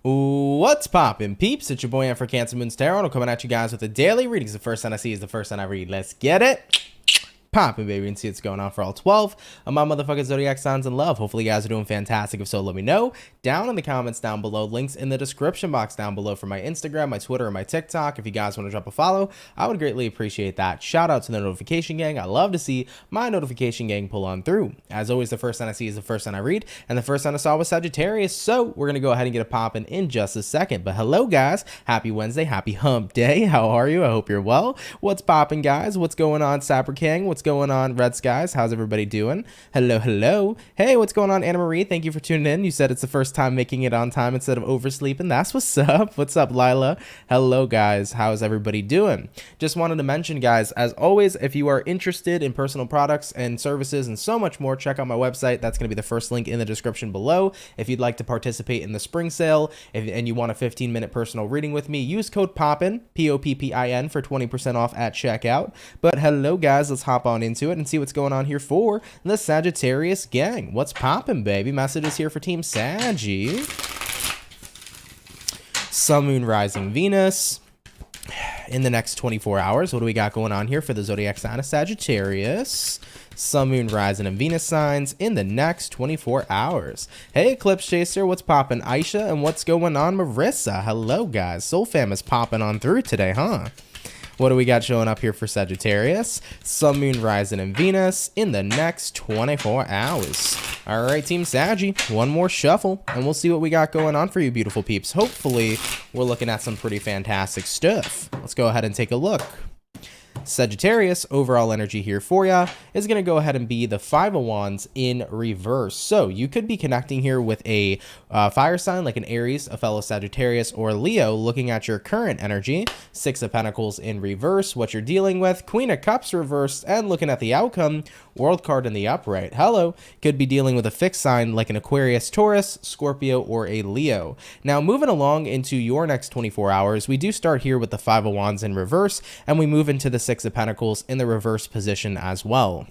What's poppin', peeps? It's your boy for CancerMoonsTarot. I'm coming at you guys with a daily reading. The first sign I see is the first sign I read. Let's get it. Poppin', baby, and see what's going on for all 12 of my motherfucking zodiac signs in love. Hopefully you guys are doing fantastic. If so, let me know down in the comments down below. Links in the description box down below for my Instagram, my Twitter, and my TikTok. If you guys want to drop a follow, I would greatly appreciate that. Shout out to the notification gang. I love to see my notification gang pull on through. As always, the first sign I see is the first sign I read, and the first sign I saw was Sagittarius. So we're gonna go ahead and get a poppin' in just a second. But hello, guys. Happy Wednesday. Happy Hump Day. How are you? I hope you're well. What's poppin', guys? What's going on, Sapper King? What's going on, Red Skies? How's everybody doing? Hello, hello. Hey, what's going on, Anna Marie? Thank you for tuning in. You said it's the first time making it on time instead of oversleeping. That's what's up. What's up, Lila? Hello, guys. How's everybody doing? Just wanted to mention, guys, as always, if you are interested in personal products and services and so much more, check out my website. That's going to be the first link in the description below. If you'd like to participate in the spring sale and you want a 15-minute personal reading with me, use code POPPIN, P-O-P-P-I-N, for 20% off at checkout. But hello, guys. Let's hop on into it and see what's going on here for the Sagittarius gang. What's poppin', baby? Messages here for Team Saggy. Sun, Moon, Rising, Venus. In the next 24 hours, what do we got going on here for the zodiac sign of Sagittarius? Sun, Moon, Rising, and Venus signs in the next 24 hours. Hey, Eclipse Chaser, what's poppin', Aisha? And what's going on, Marissa? Hello, guys. Soul Fam is popping on through today, huh? What do we got showing up here for Sagittarius? Sun, Moon, Rising, and Venus in the next 24 hours. All right, Team Saggy, one more shuffle, and we'll see what we got going on for you, beautiful peeps. Hopefully, we're looking at some pretty fantastic stuff. Let's go ahead and take a look. Sagittarius, overall energy here for ya is going to go ahead and be the Five of Wands in reverse. So you could be connecting here with a fire sign like an Aries, a fellow Sagittarius, or Leo, looking at your current energy. Six of Pentacles in reverse, what you're dealing with, Queen of Cups reversed, and looking at the outcome, World card in the upright. Hello, could be dealing with a fixed sign like an Aquarius, Taurus, Scorpio, or a Leo. Now, moving along into your next 24 hours, we do start here with the Five of Wands in reverse, and we move into the Six of Pentacles in the reverse position as well.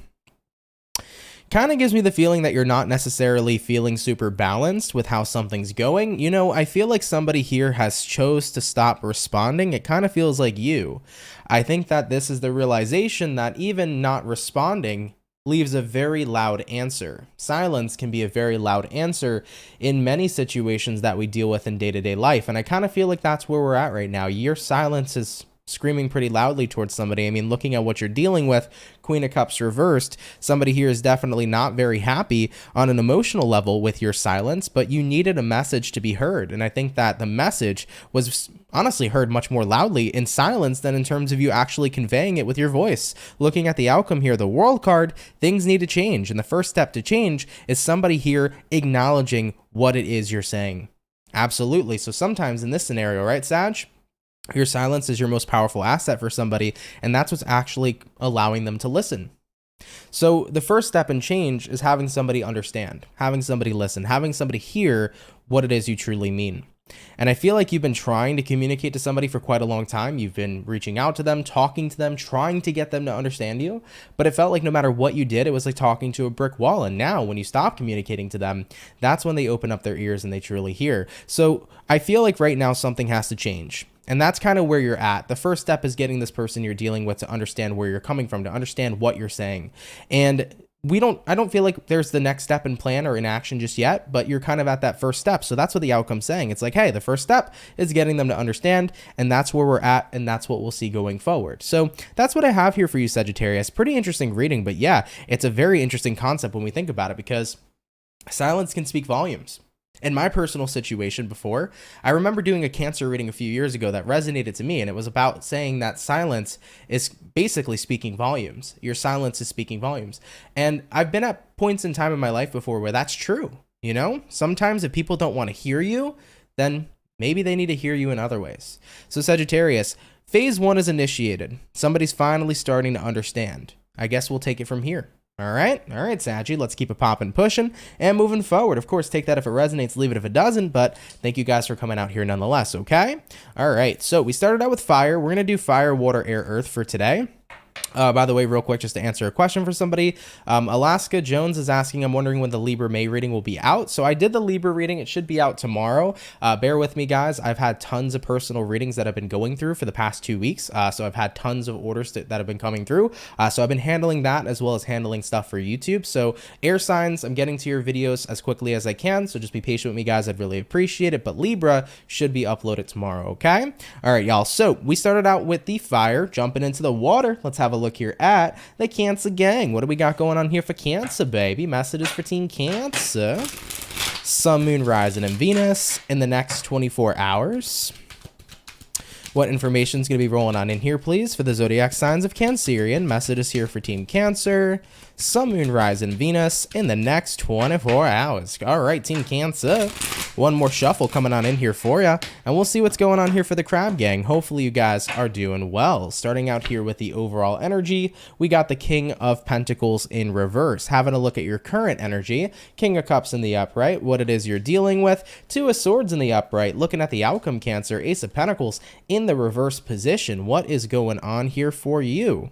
Kind of gives me the feeling that you're not necessarily feeling super balanced with how something's going. You know, I feel like somebody here has chose to stop responding. It kind of feels like you. I think that this is the realization that even not responding leaves a very loud answer. Silence can be a very loud answer in many situations that we deal with in day-to-day life. And I kind of feel like that's where we're at right now. Your silence is screaming pretty loudly towards somebody. I mean, looking at what you're dealing with, Queen of Cups reversed, somebody here is definitely not very happy on an emotional level with your silence, but you needed a message to be heard. And I think that the message was honestly heard much more loudly in silence than in terms of you actually conveying it with your voice. Looking at the outcome here, the World card, things need to change. And the first step to change is somebody here acknowledging what it is you're saying. Absolutely. So sometimes in this scenario, right, Sag? Your silence is your most powerful asset for somebody, and that's what's actually allowing them to listen. So the first step in change is having somebody understand, having somebody listen, having somebody hear what it is you truly mean. And I feel like you've been trying to communicate to somebody for quite a long time. You've been reaching out to them, talking to them, trying to get them to understand you. But it felt like no matter what you did, it was like talking to a brick wall. And now when you stop communicating to them, that's when they open up their ears and they truly hear. So I feel like right now something has to change. And that's kind of where you're at. The first step is getting this person you're dealing with to understand where you're coming from, to understand what you're saying. And I don't feel like there's the next step in plan or in action just yet, but you're kind of at that first step. So that's what the outcome's saying. It's like, hey, the first step is getting them to understand, and that's where we're at, and that's what we'll see going forward. So that's what I have here for you, Sagittarius. Pretty interesting reading, but yeah, it's a very interesting concept when we think about it, because silence can speak volumes. In my personal situation before, I remember doing a Cancer reading a few years ago that resonated to me, and it was about saying that silence is basically speaking volumes. Your silence is speaking volumes. And I've been at points in time in my life before where that's true. You know, sometimes if people don't want to hear you, then maybe they need to hear you in other ways. So Sagittarius, phase 1 is initiated. Somebody's finally starting to understand. I guess we'll take it from here. All right, Saggy, let's keep it popping, pushing, and moving forward. Of course, take that if it resonates, leave it if it doesn't, but thank you guys for coming out here nonetheless, okay? All right, so we started out with fire. We're going to do fire, water, air, earth for today. By the way, real quick, just to answer a question for somebody, Alaska Jones is asking, I'm wondering when the Libra May reading will be out. So I did the Libra reading. It should be out tomorrow. Bear with me, guys. I've had tons of personal readings that I've been going through for the past 2 weeks. So I've had tons of orders that have been coming through. So I've been handling that as well as handling stuff for YouTube. So air signs, I'm getting to your videos as quickly as I can. So just be patient with me, guys. I'd really appreciate it. But Libra should be uploaded tomorrow, okay? All right, y'all. So we started out with the fire, jumping into the water. Let's have a look here at the Cancer gang. What do we got going on here for Cancer, baby? Messages for Team Cancer. Sun, Moon, Rising, and Venus in the next 24 hours. What information is going to be rolling on in here, please, for the zodiac signs of Cancerian? Messages here for Team Cancer. Sun, Moon, Rising, Venus in the next 24 hours. All right, Team Cancer. One more shuffle coming on in here for you, and we'll see what's going on here for the Crab Gang. Hopefully you guys are doing well. Starting out here with the overall energy, we got the King of Pentacles in reverse. Having a look at your current energy, King of Cups in the upright, what it is you're dealing with, Two of Swords in the upright, looking at the outcome, Cancer, Ace of Pentacles in the reverse position. What is going on here for you?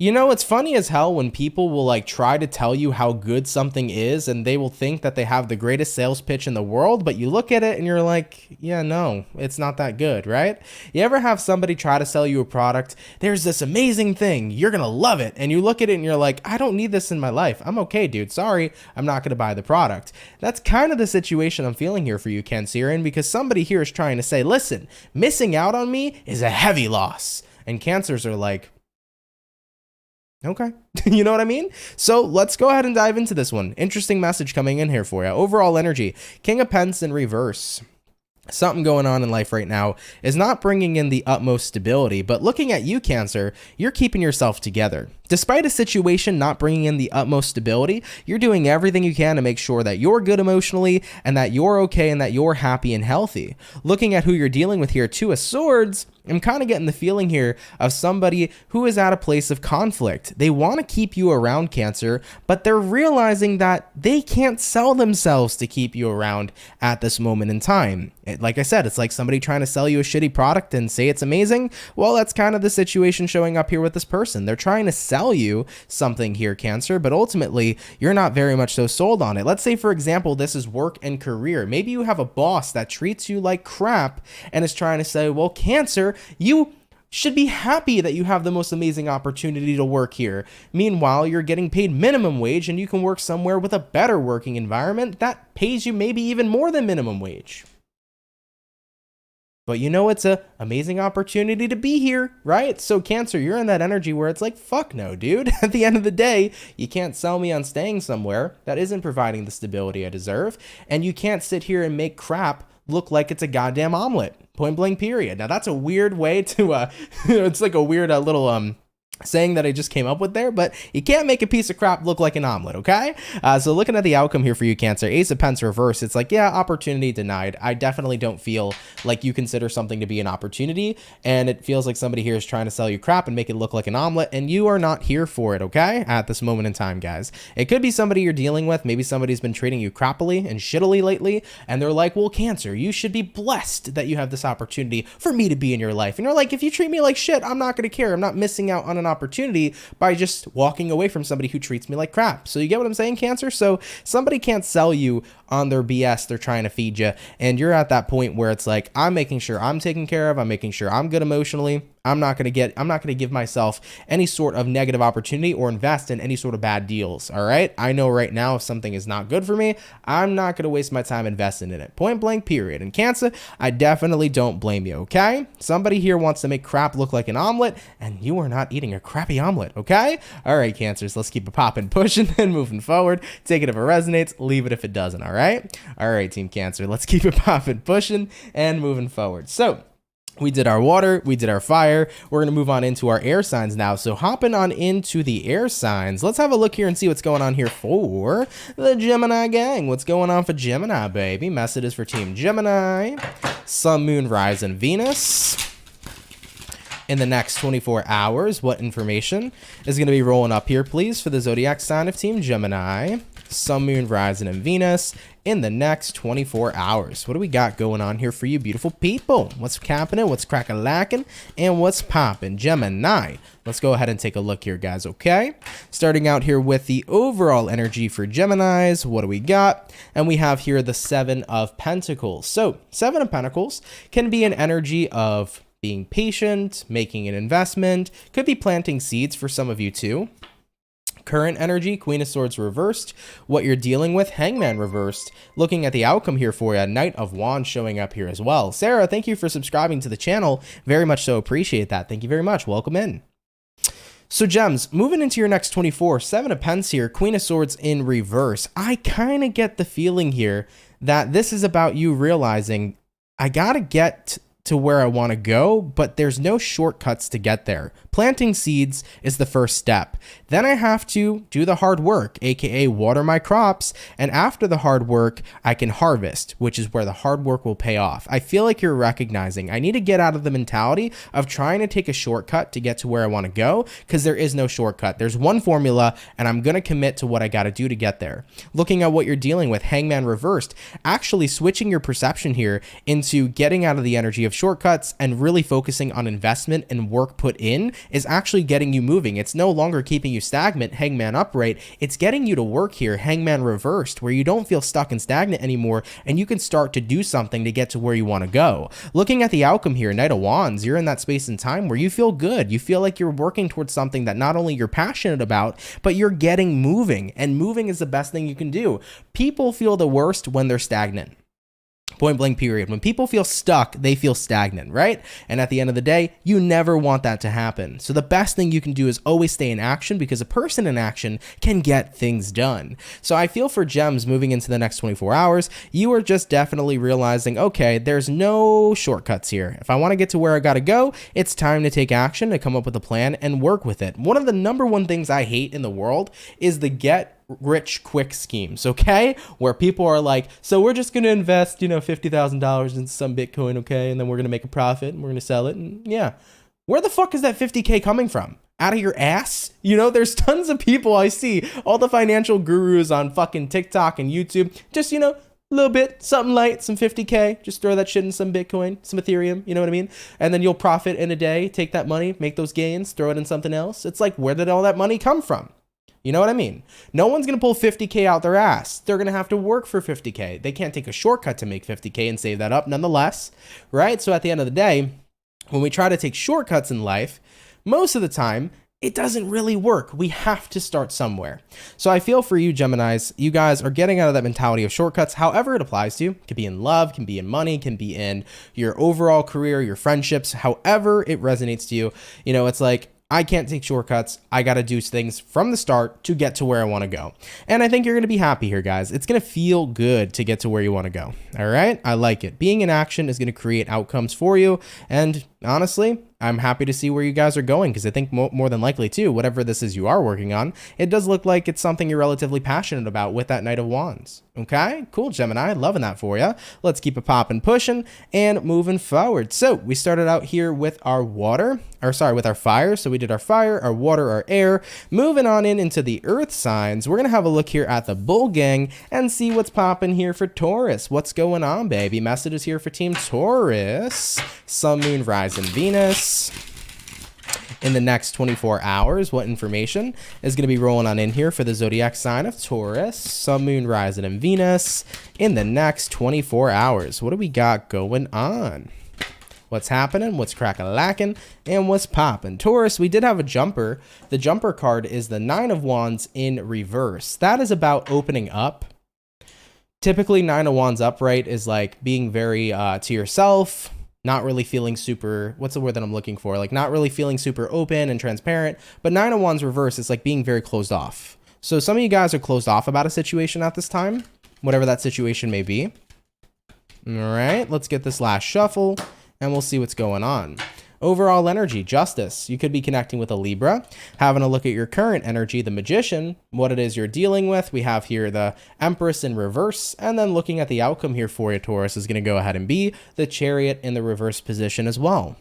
You know, it's funny as hell when people will like try to tell you how good something is and they will think that they have the greatest sales pitch in the world, but you look at it and you're like, yeah, no, it's not that good, right? You ever have somebody try to sell you a product? There's this amazing thing, you're gonna love it. And you look at it and you're like, I don't need this in my life. I'm okay, dude. Sorry, I'm not gonna buy the product. That's kind of the situation I'm feeling here for you, Cancerian, because somebody here is trying to say, listen, missing out on me is a heavy loss. And Cancers are like, okay. You know what I mean? So let's go ahead and dive into this one. Interesting message coming in here for you. Overall energy, King of Pents in reverse. Something going on in life right now is not bringing in the utmost stability, but looking at you, Cancer, you're keeping yourself together. Despite a situation not bringing in the utmost stability, you're doing everything you can to make sure that you're good emotionally and that you're okay and that you're happy and healthy. Looking at who you're dealing with here, Two of Swords, I'm kind of getting the feeling here of somebody who is at a place of conflict. They want to keep you around, Cancer, but they're realizing that they can't sell themselves to keep you around at this moment in time. Like I said, it's like somebody trying to sell you a shitty product and say it's amazing. Well, that's kind of the situation showing up here with this person. They're trying to sell you something here, Cancer, but ultimately you're not very much so sold on it. Let's say, for example, this is work and career. Maybe you have a boss that treats you like crap and is trying to say, well, Cancer, you should be happy that you have the most amazing opportunity to work here. Meanwhile, you're getting paid minimum wage and you can work somewhere with a better working environment that pays you maybe even more than minimum wage. But you know, it's an amazing opportunity to be here, right? So Cancer, you're in that energy where it's like, fuck no, dude. At the end of the day, you can't sell me on staying somewhere that isn't providing the stability I deserve. And you can't sit here and make crap look like it's a goddamn omelet. Point blank period. Now that's a weird way to, it's like a weird little, saying that I just came up with there, but you can't make a piece of crap look like an omelet, okay? So looking at the outcome here for you, Cancer, Ace of Pents reverse, it's like, yeah, opportunity denied. I definitely don't feel like you consider something to be an opportunity, and it feels like somebody here is trying to sell you crap and make it look like an omelet, and you are not here for it, okay? At this moment in time, guys. It could be somebody you're dealing with. Maybe somebody's been treating you crappily and shittily lately, and they're like, well, Cancer, you should be blessed that you have this opportunity for me to be in your life. And you're like, if you treat me like shit, I'm not going to care. I'm not missing out on an opportunity by just walking away from somebody who treats me like crap. So you get what I'm saying, Cancer? So somebody can't sell you on their BS they're trying to feed you, and you're at that point where it's like, I'm making sure I'm taken care of, I'm making sure I'm good emotionally. I'm not going to give myself any sort of negative opportunity or invest in any sort of bad deals. All right. I know right now if something is not good for me, I'm not going to waste my time investing in it. Point blank period. And Cancer, I definitely don't blame you. Okay. Somebody here wants to make crap look like an omelet, and you are not eating a crappy omelet. Okay. All right, Cancers, let's keep it popping, pushing, and moving forward. Take it if it resonates, leave it if it doesn't. All right. All right, Team Cancer, let's keep it popping, pushing, and moving forward. So we did our water, we did our fire. We're going to move on into our air signs now. So hopping on into the air signs, let's have a look here and see what's going on here for the Gemini gang. What's going on for Gemini, baby? Messages for Team Gemini. Sun, Moon, Rising, Venus. In the next 24 hours, what information is going to be rolling up here, please, for the zodiac sign of Team Gemini? Sun, Moon, Rising, and Venus in the next 24 hours. What do we got going on here for you beautiful people? What's happening? What's crack-a-lacking? And what's popping? Gemini. Let's go ahead and take a look here, guys, okay? Starting out here with the overall energy for Geminis. What do we got? And we have here the Seven of Pentacles. So, Seven of Pentacles can be an energy of being patient, making an investment, could be planting seeds for some of you too. Current energy, Queen of Swords reversed. What you're dealing with, Hangman reversed. Looking at the outcome here for you, Knight of Wands showing up here as well. Sarah, thank you for subscribing to the channel. Very much so appreciate that. Thank you very much. Welcome in. So Gems, moving into your next 24, Seven of Pentacles here, Queen of Swords in reverse. I kind of get the feeling here that this is about you realizing I gotta get to where I want to go, but there's no shortcuts to get there. Planting seeds is the first step. Then I have to do the hard work, aka water my crops, and after the hard work, I can harvest, which is where the hard work will pay off. I feel like you're recognizing I need to get out of the mentality of trying to take a shortcut to get to where I want to go, because there is no shortcut. There's one formula, and I'm going to commit to what I got to do to get there. Looking at what you're dealing with, Hangman reversed, actually switching your perception here into getting out of the energy of shortcuts and really focusing on investment and work put in is actually getting you moving. It's no longer keeping you stagnant, Hangman upright. It's getting you to work here, Hangman reversed, where you don't feel stuck and stagnant anymore and you can start to do something to get to where you want to go. Looking at the outcome here, Knight of Wands, you're in that space and time where you feel good. You feel like you're working towards something that not only you're passionate about, but you're getting moving, and moving is the best thing you can do. People feel the worst when they're stagnant. Point blank period. When people feel stuck, they feel stagnant, right? And at the end of the day, you never want that to happen. So the best thing you can do is always stay in action, because a person in action can get things done. So I feel for Gems moving into the next 24 hours, you are just definitely realizing, okay, there's no shortcuts here. If I want to get to where I got to go, it's time to take action, to come up with a plan and work with it. One of the number one things I hate in the world is the get rich quick schemes, okay? Where people are like, so we're just going to invest, $50,000 in some Bitcoin, okay? And then we're going to make a profit and we're going to sell it. And yeah, where the fuck is that 50K coming from? Out of your ass? There's tons of people I see, all the financial gurus on fucking TikTok and YouTube, just, a little bit, something light, some 50K, just throw that shit in some Bitcoin, some Ethereum, you know what I mean? And then you'll profit in a day, take that money, make those gains, throw it in something else. It's like, where did all that money come from? You know what I mean? No one's going to pull 50K out their ass. They're going to have to work for 50K. They can't take a shortcut to make 50K and save that up nonetheless, right? So at the end of the day, when we try to take shortcuts in life, most of the time, it doesn't really work. We have to start somewhere. So I feel for you, Geminis, you guys are getting out of that mentality of shortcuts, however it applies to you. It could be in love, can be in money, can be in your overall career, your friendships, however it resonates to you. It's like, I can't take shortcuts. I got to do things from the start to get to where I want to go. And I think you're going to be happy here, guys. It's going to feel good to get to where you want to go. All right? I like it. Being in action is going to create outcomes for you. And honestly, I'm happy to see where you guys are going, because I think more than likely too, whatever this is you are working on, it does look like it's something you're relatively passionate about with that Knight of Wands. Okay, cool, Gemini, loving that for you. Let's keep it popping, pushing, and moving forward. So we started out here with our with our fire. So we did our fire, our water, our air. Moving on into the earth signs, we're gonna have a look here at the Bull Gang and see what's popping here for Taurus. What's going on, baby? Messages here for Team Taurus. Sun, Moon, Rising, Venus. In the next 24 hours, what information is going to be rolling on in here for the zodiac sign of Taurus, Sun, Moon, Rising, and Venus in the next 24 hours? What do we got going on? What's happening? What's crack-a-lacking? And what's popping? Taurus, we did have a jumper. The jumper card is the Nine of Wands in reverse. That is about opening up. Typically, Nine of Wands upright is like being very to yourself, not really feeling super, what's the word that I'm looking for? Like not really feeling super open and transparent. But Nine of Wands reverse is like being very closed off. So some of you guys are closed off about a situation at this time, whatever that situation may be. All right, let's get this last shuffle and we'll see what's going on. Overall energy, justice. You could be connecting with a Libra, having a look at your current energy, the Magician, what it is you're dealing with. We have here the Empress in reverse, and then looking at the outcome here for you, Taurus, is going to go ahead and be the Chariot in the reverse position as well.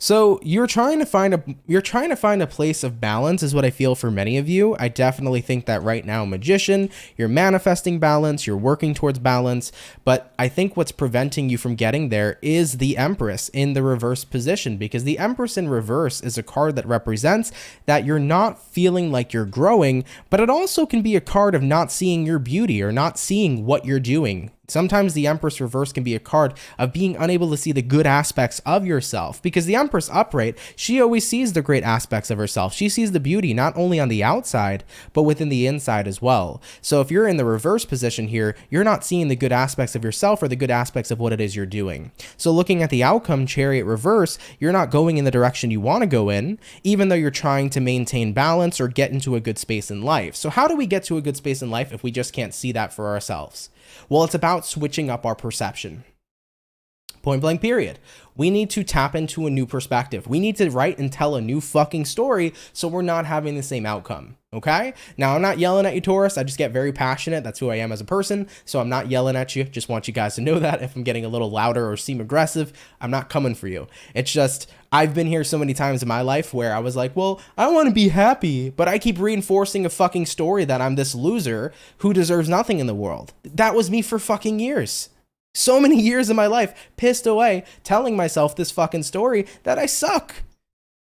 So you're trying to find a place of balance is what I feel for many of you. I definitely think that right now, Magician, you're manifesting balance, you're working towards balance, but I think what's preventing you from getting there is the Empress in the reverse position, because the Empress in reverse is a card that represents that you're not feeling like you're growing, but it also can be a card of not seeing your beauty or not seeing what you're doing. Sometimes the Empress reverse can be a card of being unable to see the good aspects of yourself, because the Empress upright, she always sees the great aspects of herself. She sees the beauty not only on the outside, but within the inside as well. So if you're in the reverse position here, you're not seeing the good aspects of yourself or the good aspects of what it is you're doing. So looking at the outcome, Chariot reverse, you're not going in the direction you want to go in, even though you're trying to maintain balance or get into a good space in life. So how do we get to a good space in life if we just can't see that for ourselves? Well, it's about switching up our perception. Point blank period. We need to tap into a new perspective. We need to write and tell a new fucking story so we're not having the same outcome. Okay? Now, I'm not yelling at you, Taurus. I just get very passionate. That's who I am as a person. So I'm not yelling at you. Just want you guys to know that if I'm getting a little louder or seem aggressive, I'm not coming for you. It's just, I've been here so many times in my life where I was like, well, I want to be happy, but I keep reinforcing a fucking story that I'm this loser who deserves nothing in the world. That was me for fucking years. So many years of my life pissed away telling myself this fucking story that I suck,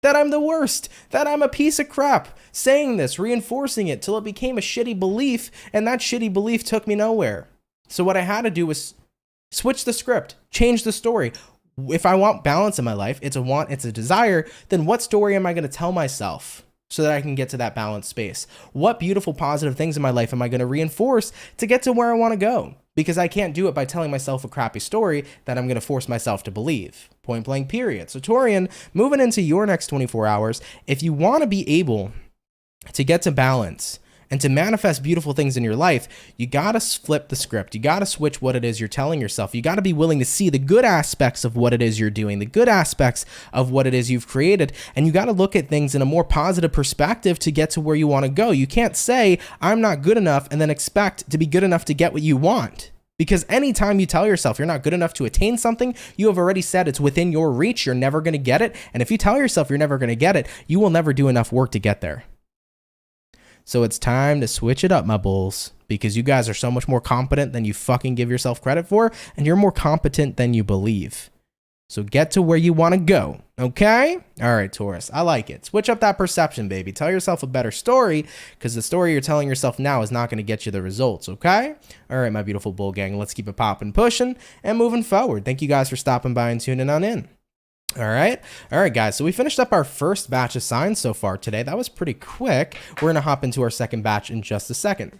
that I'm the worst, that I'm a piece of crap, saying this, reinforcing it till it became a shitty belief, and that shitty belief took me nowhere. So what I had to do was switch the script, change the story. If I want balance in my life, it's a desire, then what story am I going to tell myself so that I can get to that balanced space? What beautiful positive things in my life am I going to reinforce to get to where I want to go? Because I can't do it by telling myself a crappy story that I'm going to force myself to believe. Point blank period. So Taurian, moving into your next 24 hours, if you want to be able to get to balance and to manifest beautiful things in your life, you got to flip the script. You got to switch what it is you're telling yourself. You got to be willing to see the good aspects of what it is you're doing, the good aspects of what it is you've created, and you got to look at things in a more positive perspective to get to where you want to go. You can't say, I'm not good enough, and then expect to be good enough to get what you want. Because anytime you tell yourself you're not good enough to attain something, you have already said it's within your reach, you're never going to get it. And if you tell yourself you're never going to get it, you will never do enough work to get there. So it's time to switch it up, my bulls, because you guys are so much more competent than you fucking give yourself credit for, and you're more competent than you believe. So get to where you want to go, okay? All right, Taurus, I like it. Switch up that perception, baby. Tell yourself a better story, because the story you're telling yourself now is not going to get you the results, okay? All right, my beautiful bull gang, let's keep it popping, pushing, and moving forward. Thank you guys for stopping by and tuning on in. All right, guys, so we finished up our first batch of signs so far today. That was pretty quick. We're going to hop into our second batch in just a second.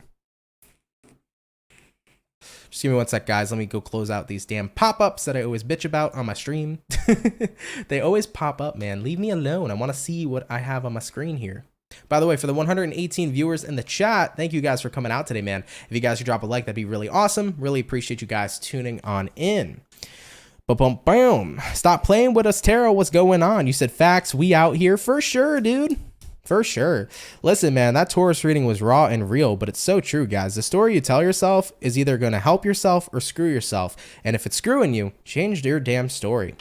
Just give me one sec, guys. Let me go close out these damn pop-ups that I always bitch about on my stream. They always pop up, man. Leave me alone. I want to see what I have on my screen here. By the way, for the 118 viewers in the chat, thank you guys for coming out today, man. If you guys could drop a like, that'd be really awesome. Really appreciate you guys tuning on in. Boom, boom. Stop playing with us, Tarot. What's going on? You said facts. We out here for sure, dude. For sure. Listen, man, that Taurus reading was raw and real, but it's so true, guys. The story you tell yourself is either going to help yourself or screw yourself. And if it's screwing you, change your damn story.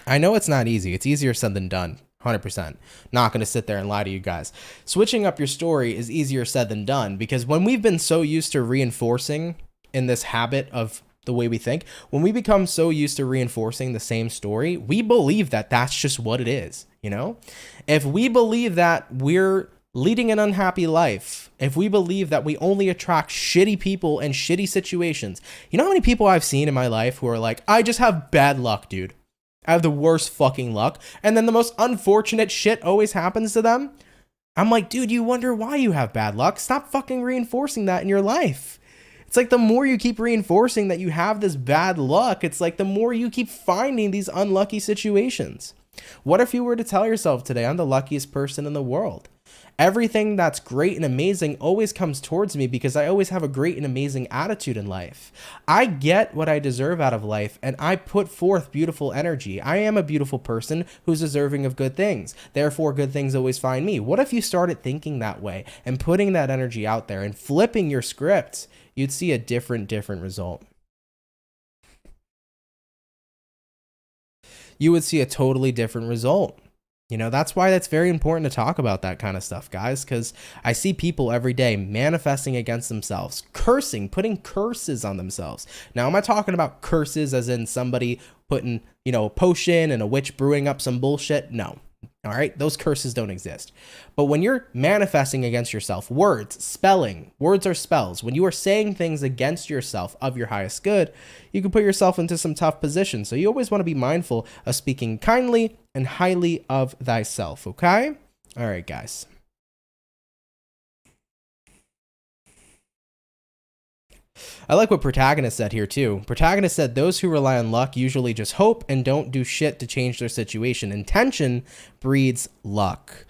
I know it's not easy. It's easier said than done. 100%. Not going to sit there and lie to you guys. Switching up your story is easier said than done, because when we've been so used to reinforcing in this habit of the way we think, when we become so used to reinforcing the same story, we believe that that's just what it is. You know, if we believe that we're leading an unhappy life, if we believe that we only attract shitty people and shitty situations, you know how many people I've seen in my life who are like, I just have bad luck, dude. I have the worst fucking luck. And then the most unfortunate shit always happens to them. I'm like, dude, you wonder why you have bad luck? Stop fucking reinforcing that in your life. It's like the more you keep reinforcing that you have this bad luck, it's like the more you keep finding these unlucky situations. What if you were to tell yourself today, I'm the luckiest person in the world? Everything that's great and amazing always comes towards me because I always have a great and amazing attitude in life. I get what I deserve out of life, and I put forth beautiful energy. I am a beautiful person who's deserving of good things. Therefore, good things always find me. What if you started thinking that way and putting that energy out there and flipping your script? You'd see a different result. you would see a totally different result. You know, that's why that's very important to talk about that kind of stuff, guys, because I see people every day manifesting against themselves, cursing, putting curses on themselves. Now, am I talking about curses as in somebody putting, you know, a potion and a witch brewing up some bullshit? No. All right. Those curses don't exist. But when you're manifesting against yourself, words, spelling, words are spells. When you are saying things against yourself of your highest good, you can put yourself into some tough positions. So you always want to be mindful of speaking kindly and highly of thyself. Okay. All right, guys. I like what Protagonist said here too. Protagonist said those who rely on luck usually just hope and don't do shit to change their situation. Intention breeds luck.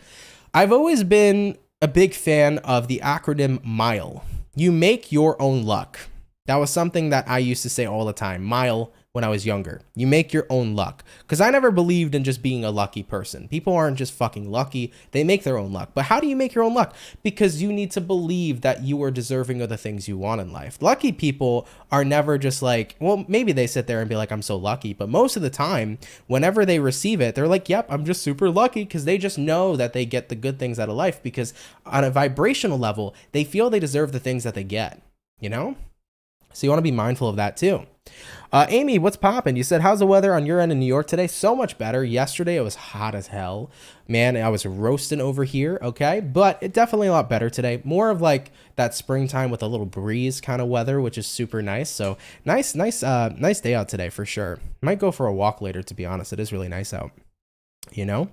I've always been a big fan of the acronym MILE. You make your own luck. That was something that I used to say all the time. MILE when I was younger. You make your own luck. Because I never believed in just being a lucky person. People aren't just fucking lucky. They make their own luck. But how do you make your own luck? Because you need to believe that you are deserving of the things you want in life. Lucky people are never just like, well, maybe they sit there and be like, I'm so lucky. But most of the time, whenever they receive it, they're like, yep, I'm just super lucky, because they just know that they get the good things out of life, because on a vibrational level, they feel they deserve the things that they get, you know? So you want to be mindful of that too. Amy, what's poppin'? You said, how's the weather on your end in New York today? So much better. Yesterday, it was hot as hell. Man, I was roasting over here, okay? But it definitely a lot better today. More of like that springtime with a little breeze kind of weather, which is super nice. So nice day out today for sure. Might go for a walk later, to be honest. It is really nice out, you know?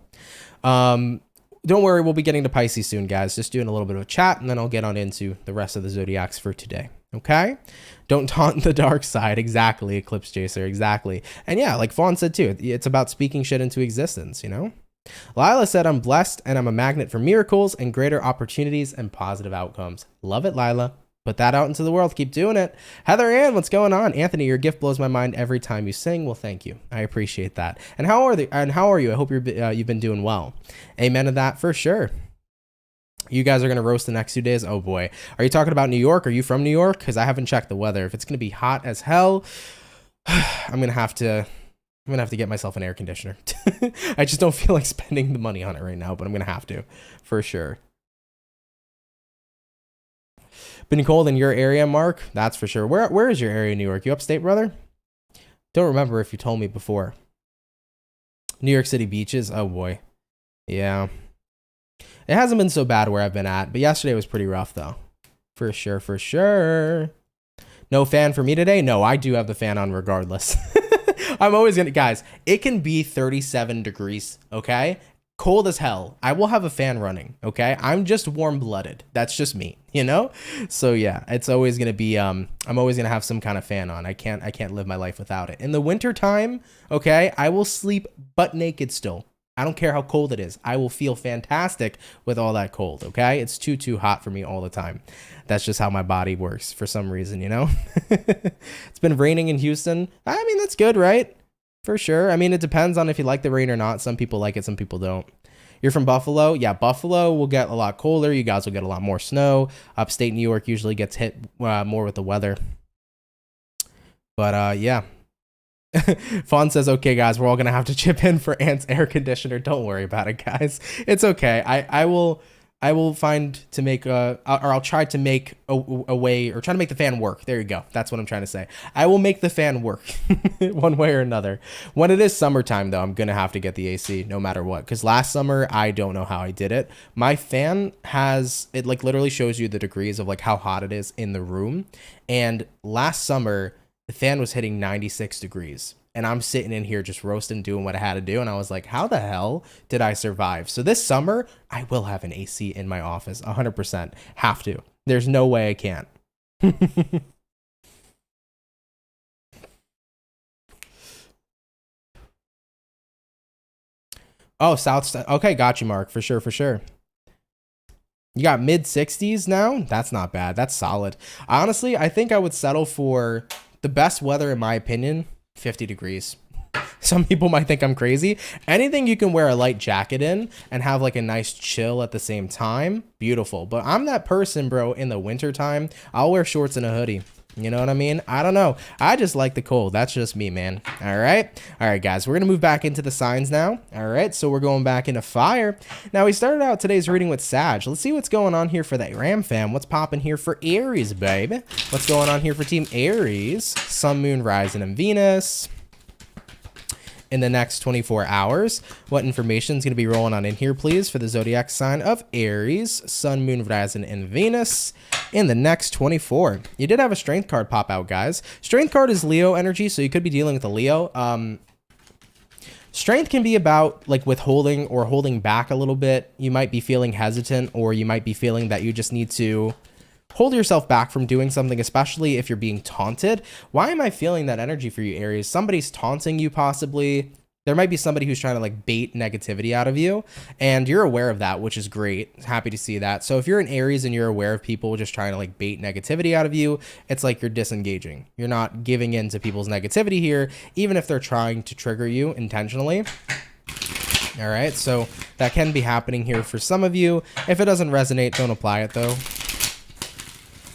Don't worry, we'll be getting to Pisces soon, guys. Just doing a little bit of a chat, and then I'll get on into the rest of the zodiacs for today. Okay? Don't taunt the dark side. Exactly, Eclipse Chaser. Exactly. And yeah, like Fawn said too, it's about speaking shit into existence, you know? Lila said, I'm blessed and I'm a magnet for miracles and greater opportunities and positive outcomes. Love it, Lila. Put that out into the world. Keep doing it. Heather Ann, what's going on? Anthony, your gift blows my mind every time you sing. Well, thank you. I appreciate that. And how are you? I hope you've been doing well. Amen to that for sure. You guys are going to roast the next 2 days? Oh boy. Are you talking about New York? Are you from New York? Because I haven't checked the weather. If it's going to be hot as hell, I'm going to have to get myself an air conditioner. I just don't feel like spending the money on it right now, but I'm going to have to for sure. Been cold in your area, Mark? That's for sure. Where is your area in New York? You upstate, brother? Don't remember if you told me before. New York City beaches? Oh boy. Yeah. It hasn't been so bad where I've been at, but yesterday was pretty rough though. For sure, for sure. No fan for me today? No, I do have the fan on regardless. I'm always gonna, guys, it can be 37 degrees, okay? Cold as hell. I will have a fan running, okay? I'm just warm-blooded. That's just me, you know? So yeah, it's always gonna be, I'm always gonna have some kind of fan on. I can't live my life without it. In the winter time, okay, I will sleep butt naked still. I don't care how cold it is. I will feel fantastic with all that cold, okay? It's too hot for me all the time. That's just how my body works for some reason, you know? It's been raining in Houston. I mean, that's good, right? For sure. I mean, it depends on if you like the rain or not. Some people like it, some people don't. You're from Buffalo? Yeah, Buffalo will get a lot colder. You guys will get a lot more snow. Upstate New York usually gets hit more with the weather. But yeah. Fawn says, okay, guys, we're all going to have to chip in for Ant's air conditioner. Don't worry about it, guys. It's okay. I will find to make or I'll try to make a way, or try to make the fan work. There you go. That's what I'm trying to say. I will make the fan work one way or another. When it is summertime, though, I'm going to have to get the AC no matter what. Because last summer, I don't know how I did it. My fan it like literally shows you the degrees of like how hot it is in the room. And last summer, the fan was hitting 96 degrees. And I'm sitting in here just roasting, doing what I had to do. And I was like, how the hell did I survive? So this summer, I will have an AC in my office. 100%. Have to. There's no way I can't. Oh, okay, got you, Mark. For sure, for sure. You got mid 60s now? That's not bad. That's solid. Honestly, I think I would settle for the best weather, in my opinion, 50 degrees. Some people might think I'm crazy. Anything you can wear a light jacket in and have like a nice chill at the same time, beautiful. But I'm that person, bro, in the winter time, I'll wear shorts and a hoodie. You know what I mean? I don't know. I just like the cold. That's just me, man. All right. All right, guys. We're going to move back into the signs now. All right. So we're going back into fire. Now, we started out today's reading with Sag. Let's see what's going on here for that Ram fam. What's popping here for Aries, babe? What's going on here for Team Aries? Sun, Moon, Rising, and Venus. In the next 24 hours, what information is going to be rolling on in here, please, for the zodiac sign of Aries, Sun, Moon, Rising, and Venus in the next 24. You did have a strength card pop out, guys. Strength card is Leo energy, so you could be dealing with a Leo. Strength can be about like withholding or holding back a little bit. You might be feeling hesitant, or you might be feeling that you just need to hold yourself back from doing something, especially if you're being taunted. Why am I feeling that energy for you, Aries? Somebody's taunting you, possibly. There might be somebody who's trying to like bait negativity out of you, and you're aware of that, which is great. Happy to see that. So if you're an Aries and you're aware of people just trying to like bait negativity out of you, it's like you're disengaging. You're not giving in to people's negativity here, even if they're trying to trigger you intentionally. All right, so that can be happening here for some of you. If it doesn't resonate, don't apply it though.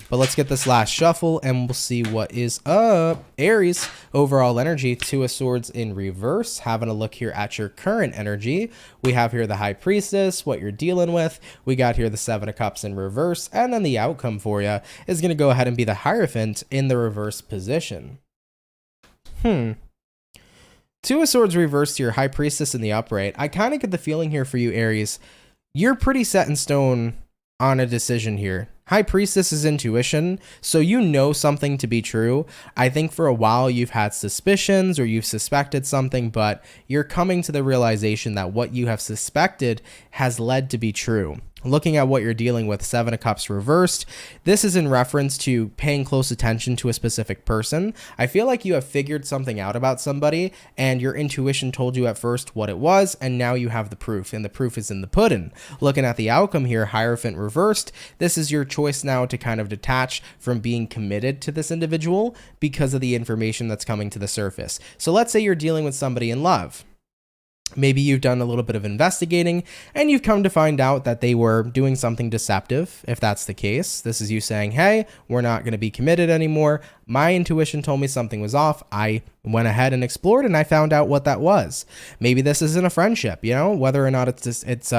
But let's get this last shuffle and we'll see what is up. Aries, overall energy, Two of Swords in reverse. Having a look here at your current energy. We have here the High Priestess, what you're dealing with. We got here the Seven of Cups in reverse. And then the outcome for you is going to go ahead and be the Hierophant in the reverse position. Two of Swords reversed to your High Priestess in the upright. I kind of get the feeling here for you, Aries. You're pretty set in stone on a decision here. High Priestess is intuition, so you know something to be true. I think for a while you've had suspicions or you've suspected something, but you're coming to the realization that what you have suspected has led to be true. Looking at what you're dealing with, Seven of Cups reversed, this is in reference to paying close attention to a specific person. I feel like you have figured something out about somebody, and your intuition told you at first what it was, and now you have the proof, and the proof is in the pudding. Looking at the outcome here, Hierophant reversed, this is your choice now to kind of detach from being committed to this individual because of the information that's coming to the surface. So let's say you're dealing with somebody in love. Maybe you've done a little bit of investigating and you've come to find out that they were doing something deceptive. If that's the case, this is you saying, hey, we're not going to be committed anymore. My intuition told me something was off. I went ahead and explored and I found out what that was. Maybe this isn't a friendship, you know, whether or not it's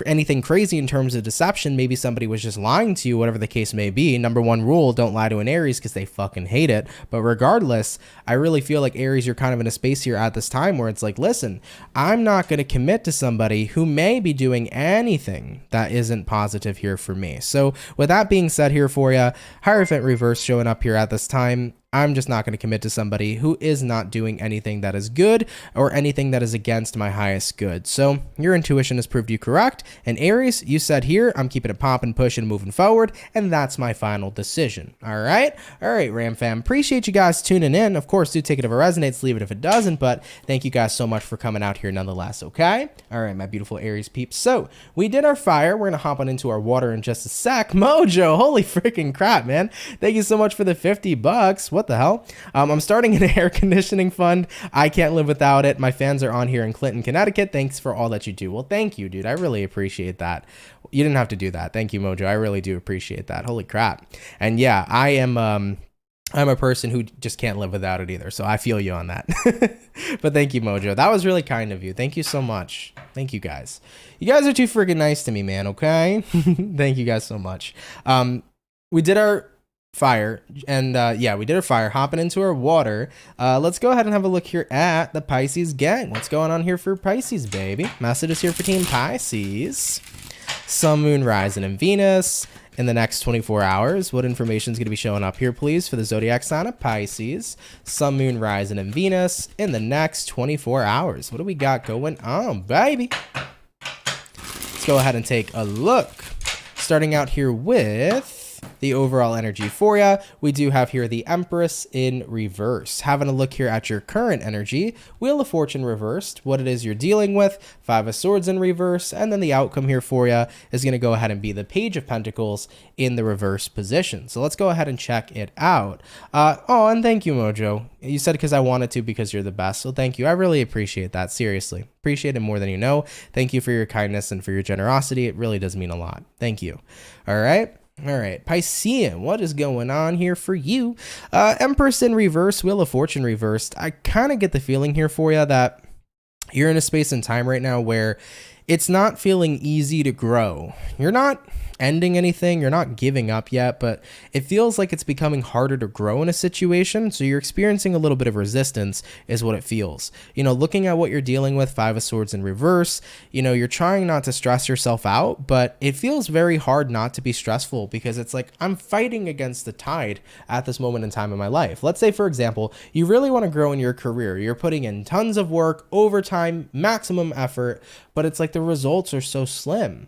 anything crazy in terms of deception. Maybe somebody was just lying to you, whatever the case may be. Number one rule, don't lie to an Aries because they fucking hate it. But regardless, I really feel like Aries, you're kind of in a space here at this time where it's like, listen, I'm not going to commit to somebody who may be doing anything that isn't positive here for me. So with that being said here for you, Hierophant reverse showing up here at this time. I'm just not going to commit to somebody who is not doing anything that is good or anything that is against my highest good. So your intuition has proved you correct. And Aries, you said here, I'm keeping it popping, pushing, moving forward. And that's my final decision. All right. All right, Ram fam. Appreciate you guys tuning in. Of course, do take it if it resonates, leave it if it doesn't. But thank you guys so much for coming out here nonetheless. Okay. All right, my beautiful Aries peeps. So we did our fire. We're going to hop on into our water in just a sec. Mojo, holy freaking crap, man. Thank you so much for the $50. What the hell? I'm starting an air conditioning fund. I can't live without it. My fans are on here in Clinton, Connecticut. Thanks for all that you do. Well, thank you, dude. I really appreciate that. You didn't have to do that. Thank you, Mojo. I really do appreciate that. Holy crap. And yeah, I'm a person who just can't live without it either. So I feel you on that. But thank you, Mojo. That was really kind of you. Thank you so much. Thank you guys. You guys are too freaking nice to me, man. Okay. Thank you guys so much. We did our fire, and yeah, we did our fire, hopping into our water. Let's go ahead and have a look here at the Pisces gang. What's going on here for Pisces, baby? Messages here for Team Pisces. Sun, Moon, Rising, and Venus in the next 24 hours. What information is going to be showing up here, please, for the zodiac sign of Pisces? Sun, Moon, Rising, and Venus in the next 24 hours. What do we got going on, baby? Let's go ahead and take a look. Starting out here with the overall energy for you, we do have here the Empress in reverse. Having a look here at your current energy, Wheel of Fortune reversed, what it is you're dealing with, Five of Swords in reverse, and then the outcome here for you is going to go ahead and be the Page of Pentacles in the reverse position. So let's go ahead and check it out. Oh, and thank you, Mojo. You said because I wanted to because you're the best. So thank you. I really appreciate that. Seriously. Appreciate it more than you know. Thank you for your kindness and for your generosity. It really does mean a lot. Thank you. All right. All right, Piscean, what is going on here for you? Empress in reverse, Wheel of Fortune reversed. I kind of get the feeling here for you that you're in a space and time right now where it's not feeling easy to grow. You're not ending anything, you're not giving up yet, but it feels like it's becoming harder to grow in a situation. So you're experiencing a little bit of resistance is what it feels. Looking at what you're dealing with, Five of Swords in reverse, you're trying not to stress yourself out, but it feels very hard not to be stressful because it's like I'm fighting against the tide at this moment in time in my life. Let's say, for example, you really want to grow in your career. You're putting in tons of work, overtime, maximum effort, but it's like the results are so slim.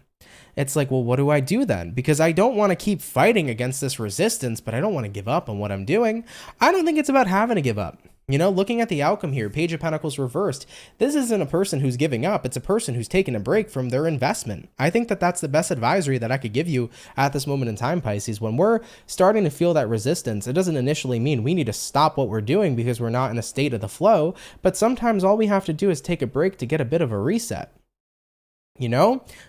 It's like, well, what do I do then? Because I don't want to keep fighting against this resistance, but I don't want to give up on what I'm doing. I don't think it's about having to give up. Looking at the outcome here, Page of Pentacles reversed, this isn't a person who's giving up. It's a person who's taking a break from their investment. I think that that's the best advisory that I could give you at this moment in time, Pisces. When we're starting to feel that resistance, it doesn't initially mean we need to stop what we're doing because we're not in a state of the flow. But sometimes all we have to do is take a break to get a bit of a reset.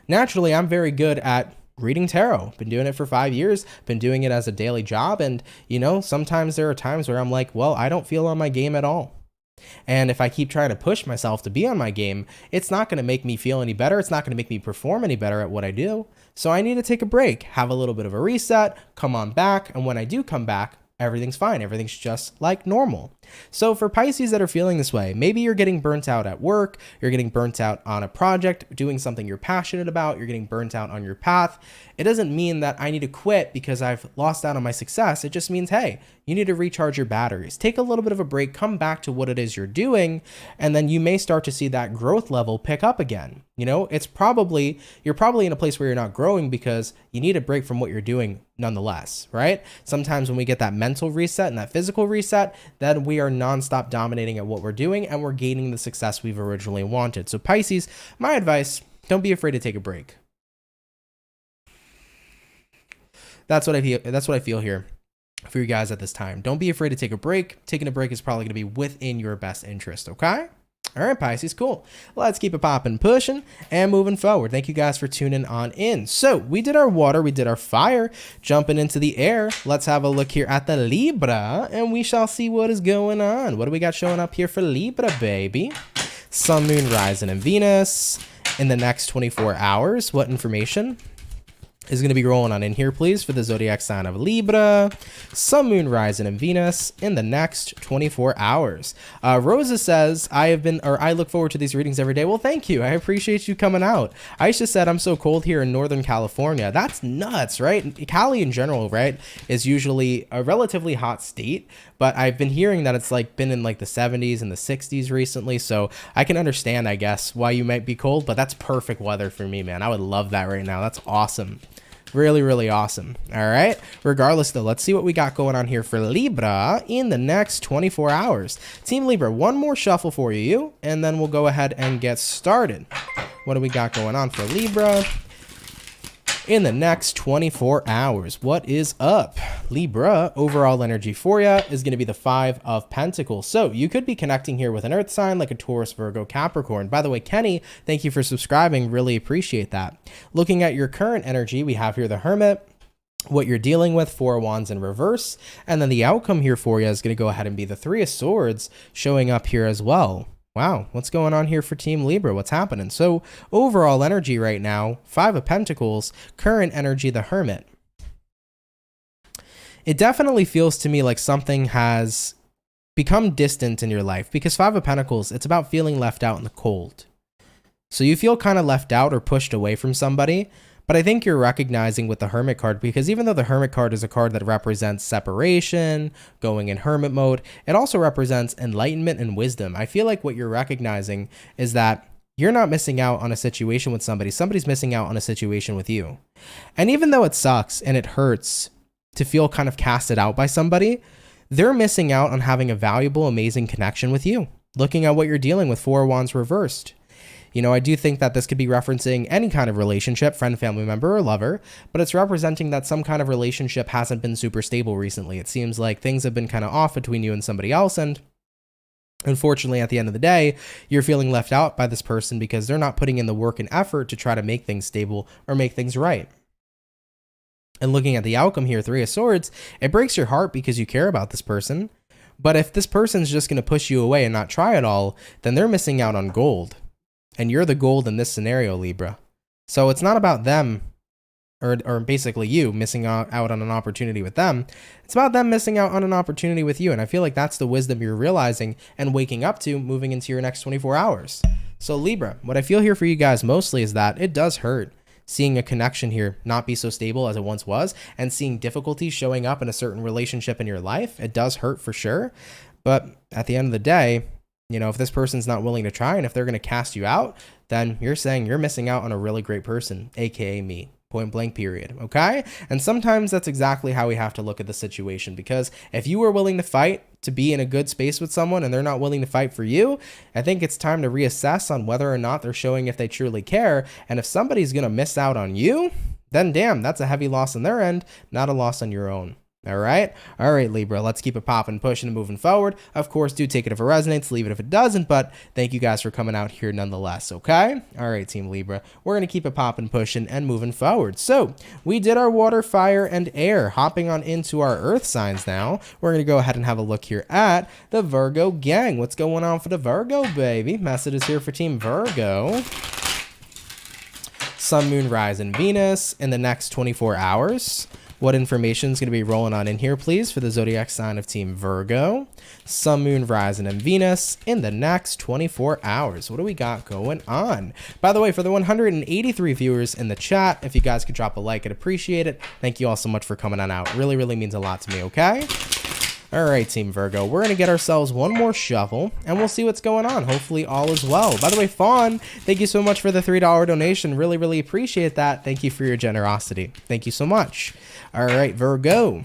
Naturally, I'm very good at reading tarot. Been doing it for 5 years, been doing it as a daily job. And, sometimes there are times where I'm like, well, I don't feel on my game at all. And if I keep trying to push myself to be on my game, it's not going to make me feel any better. It's not going to make me perform any better at what I do. So I need to take a break, have a little bit of a reset, come on back. And when I do come back, everything's fine. Everything's just like normal. So for Pisces that are feeling this way, maybe you're getting burnt out at work, you're getting burnt out on a project, doing something you're passionate about, you're getting burnt out on your path. It doesn't mean that I need to quit because I've lost out on my success. It just means, hey, you need to recharge your batteries. Take a little bit of a break, come back to what it is you're doing, and then you may start to see that growth level pick up again. You're probably in a place where you're not growing because you need a break from what you're doing nonetheless, right? Sometimes when we get that mental reset and that physical reset, then we are nonstop dominating at what we're doing and we're gaining the success we've originally wanted. So Pisces, my advice, don't be afraid to take a break. That's what I feel here for you guys at this time. Don't be afraid to take a break. Taking a break is probably going to be within your best interest, okay? All right, Pisces, cool. Let's keep it popping, pushing, and moving forward. Thank you guys for tuning on in. So we did our water, we did our fire, jumping into the air. Let's have a look here at the Libra, and we shall see what is going on. What do we got showing up here for Libra, baby? Sun, Moon, Rising, and Venus in the next 24 hours. What information is going to be rolling on in here, please, for the zodiac sign of Libra, Sun, Moon, Rising, and Venus in the next 24 hours. Rosa says, I look forward to these readings every day. Well, thank you. I appreciate you coming out. Aisha said, I'm so cold here in Northern California. That's nuts, right? Cali in general, right, is usually a relatively hot state, but I've been hearing that it's been in the 70s and the 60s recently. So I can understand, I guess, why you might be cold, but that's perfect weather for me, man. I would love that right now. That's awesome. Really, really awesome. All right. Regardless, though, let's see what we got going on here for Libra in the next 24 hours. Team Libra, one more shuffle for you, and then we'll go ahead and get started. What do we got going on for Libra in the next 24 hours? What is up? Libra, overall energy for you is going to be the Five of Pentacles. So you could be connecting here with an earth sign like a Taurus, Virgo, Capricorn. By the way, Kenny, thank you for subscribing. Really appreciate that. Looking at your current energy, we have here the Hermit, what you're dealing with, Four of Wands in reverse. And then the outcome here for you is going to go ahead and be the Three of Swords showing up here as well. Wow, what's going on here for Team Libra? What's happening? So overall energy right now, Five of Pentacles, current energy, the Hermit. It definitely feels to me like something has become distant in your life because Five of Pentacles, it's about feeling left out in the cold. So you feel kind of left out or pushed away from somebody. But I think you're recognizing with the Hermit card, because even though the Hermit card is a card that represents separation, going in hermit mode, it also represents enlightenment and wisdom. I feel like what you're recognizing is that you're not missing out on a situation with somebody. Somebody's missing out on a situation with you. And even though it sucks and it hurts to feel kind of casted out by somebody, they're missing out on having a valuable, amazing connection with you. Looking at what you're dealing with, Four of Wands reversed. I do think that this could be referencing any kind of relationship, friend, family member, or lover, but it's representing that some kind of relationship hasn't been super stable recently. It seems like things have been kind of off between you and somebody else, and unfortunately, at the end of the day, you're feeling left out by this person because they're not putting in the work and effort to try to make things stable or make things right. And looking at the outcome here, Three of Swords, it breaks your heart because you care about this person. But if this person's just going to push you away and not try at all, then they're missing out on gold. And you're the gold in this scenario, Libra. So it's not about them or basically you missing out on an opportunity with them. It's about them missing out on an opportunity with you. And I feel like that's the wisdom you're realizing and waking up to moving into your next 24 hours. So Libra, what I feel here for you guys mostly is that it does hurt seeing a connection here not be so stable as it once was, and seeing difficulties showing up in a certain relationship in your life. It does hurt for sure. But at the end of the day, you know, if this person's not willing to try and if they're going to cast you out, then you're saying you're missing out on a really great person, aka me. Point blank, period. Okay? And sometimes that's exactly how we have to look at the situation, because if you are willing to fight to be in a good space with someone and they're not willing to fight for you, I think it's time to reassess on whether or not they're showing if they truly care. And if somebody's going to miss out on you, then damn, that's a heavy loss on their end, not a loss on your own. All right, Libra, let's keep it popping, pushing, and moving forward. Of course, do take it if it resonates, leave it if it doesn't, but thank you guys for coming out here nonetheless, okay? All right, Team Libra, we're going to keep it popping, pushing, and moving forward. So we did our water, fire, and air. Hopping on into our earth signs now, we're going to go ahead and have a look here at the Virgo gang. What's going on for the Virgo, baby? Messages here for Team Virgo. Sun, Moon, Rise, and Venus in the next 24 hours. What information is going to be rolling on in here, please, for the zodiac sign of Team Virgo? Sun, Moon, Rising, and Venus in the next 24 hours. What do we got going on? By the way, for the 183 viewers in the chat, if you guys could drop a like, I'd appreciate it. Thank you all so much for coming on out. Really, really means a lot to me, okay? All right, Team Virgo, we're going to get ourselves one more shuffle, and we'll see what's going on. Hopefully all is well. By the way, Fawn, thank you so much for the $3 donation. Really, really appreciate that. Thank you for your generosity. Thank you so much. All right, Virgo.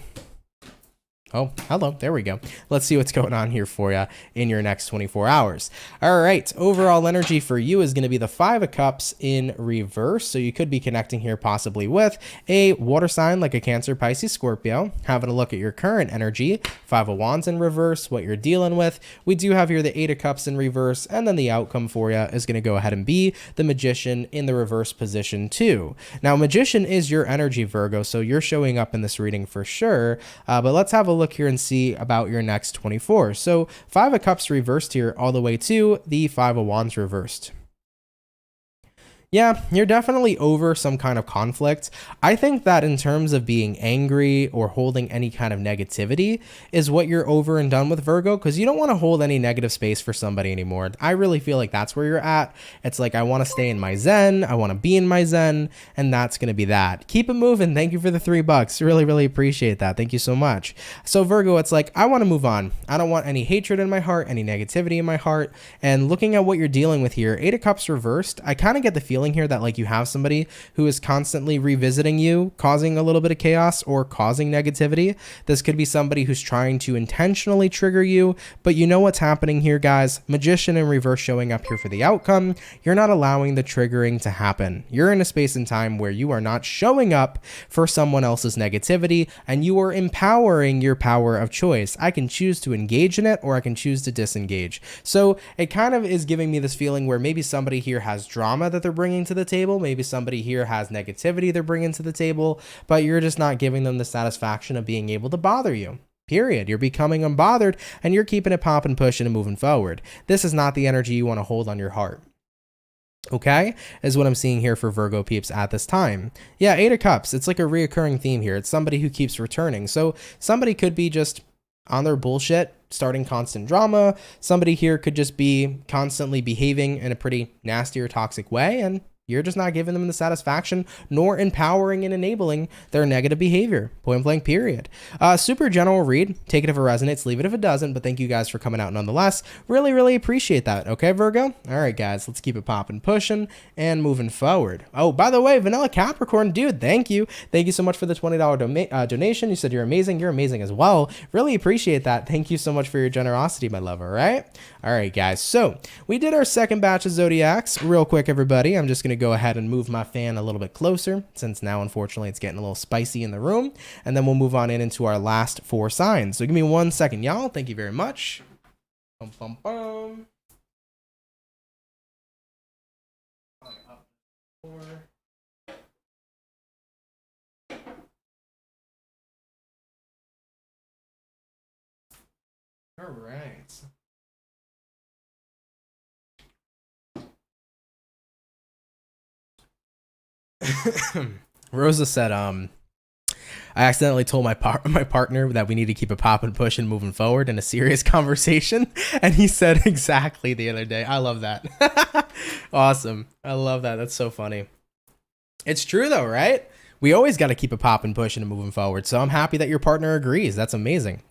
Oh, hello. There we go. Let's see what's going on here for you in your next 24 hours. All right. Overall energy for you is going to be the Five of Cups in reverse. So you could be connecting here possibly with a water sign like a Cancer, Pisces, Scorpio. Having a look at your current energy, Five of Wands in reverse, what you're dealing with. We do have here the Eight of Cups in reverse. And then the outcome for you is going to go ahead and be the Magician in the reverse position too. Now, Magician is your energy, Virgo. So you're showing up in this reading for sure. But let's have a look here and see about your next 24. So Five of Cups reversed here all the way to the Five of Wands reversed. Yeah, you're definitely over some kind of conflict. I think that in terms of being angry or holding any kind of negativity is what you're over and done with, Virgo, because you don't want to hold any negative space for somebody anymore. I really feel like that's where you're at. It's like, I want to stay in my zen. I want to be in my zen. And that's going to be that. Keep it moving. Thank you for the $3. Really, really appreciate that. Thank you so much. So Virgo, it's like, I want to move on. I don't want any hatred in my heart, any negativity in my heart. And looking at what you're dealing with here, Eight of Cups reversed, I kind of get the feeling here that like you have somebody who is constantly revisiting you, causing a little bit of chaos or causing negativity. This could be somebody who's trying to intentionally trigger you, but you know what's happening here, guys. Magician in reverse showing up here for the outcome. You're not allowing the triggering to happen. You're in a space and time where you are not showing up for someone else's negativity, and you are empowering your power of choice. I can choose to engage in it or I can choose to disengage. So it kind of is giving me this feeling where maybe somebody here has drama that they're bringing to the table. Maybe somebody here has negativity they're bringing to the table, but you're just not giving them the satisfaction of being able to bother you. Period. You're becoming unbothered and you're keeping it popping, pushing, and moving forward. This is not the energy you want to hold on your heart. Okay, is what I'm seeing here for Virgo peeps at this time. Yeah, Eight of Cups. It's like a reoccurring theme here. It's somebody who keeps returning. So somebody could be just on their bullshit, starting constant drama. Somebody here could just be constantly behaving in a pretty nasty or toxic way, and you're just not giving them the satisfaction nor empowering and enabling their negative behavior. Point blank, period. Super general read. Take it if it resonates, leave it if it doesn't. But thank you guys for coming out nonetheless. Really, really appreciate that. Okay, Virgo? All right, guys, let's keep it popping, pushing, and moving forward. Oh, by the way, Vanilla Capricorn, dude, thank you. Thank you so much for the $20 donation. You said you're amazing. You're amazing as well. Really appreciate that. Thank you so much for your generosity, my love. All right? All right, guys. So we did our second batch of Zodiacs. Real quick, everybody. I'm just going to go ahead and move my fan a little bit closer since now, unfortunately, it's getting a little spicy in the room. And then we'll move on into our last four signs. So give me 1 second, y'all. Thank you very much. Bum, bum, bum. All right. Rosa said, I accidentally told my partner that we need to keep a pop and push and moving forward in a serious conversation. And he said exactly the other day. I love that. Awesome. I love that. That's so funny. It's true though, right? We always got to keep a pop and pushing and moving forward. So I'm happy that your partner agrees. That's amazing.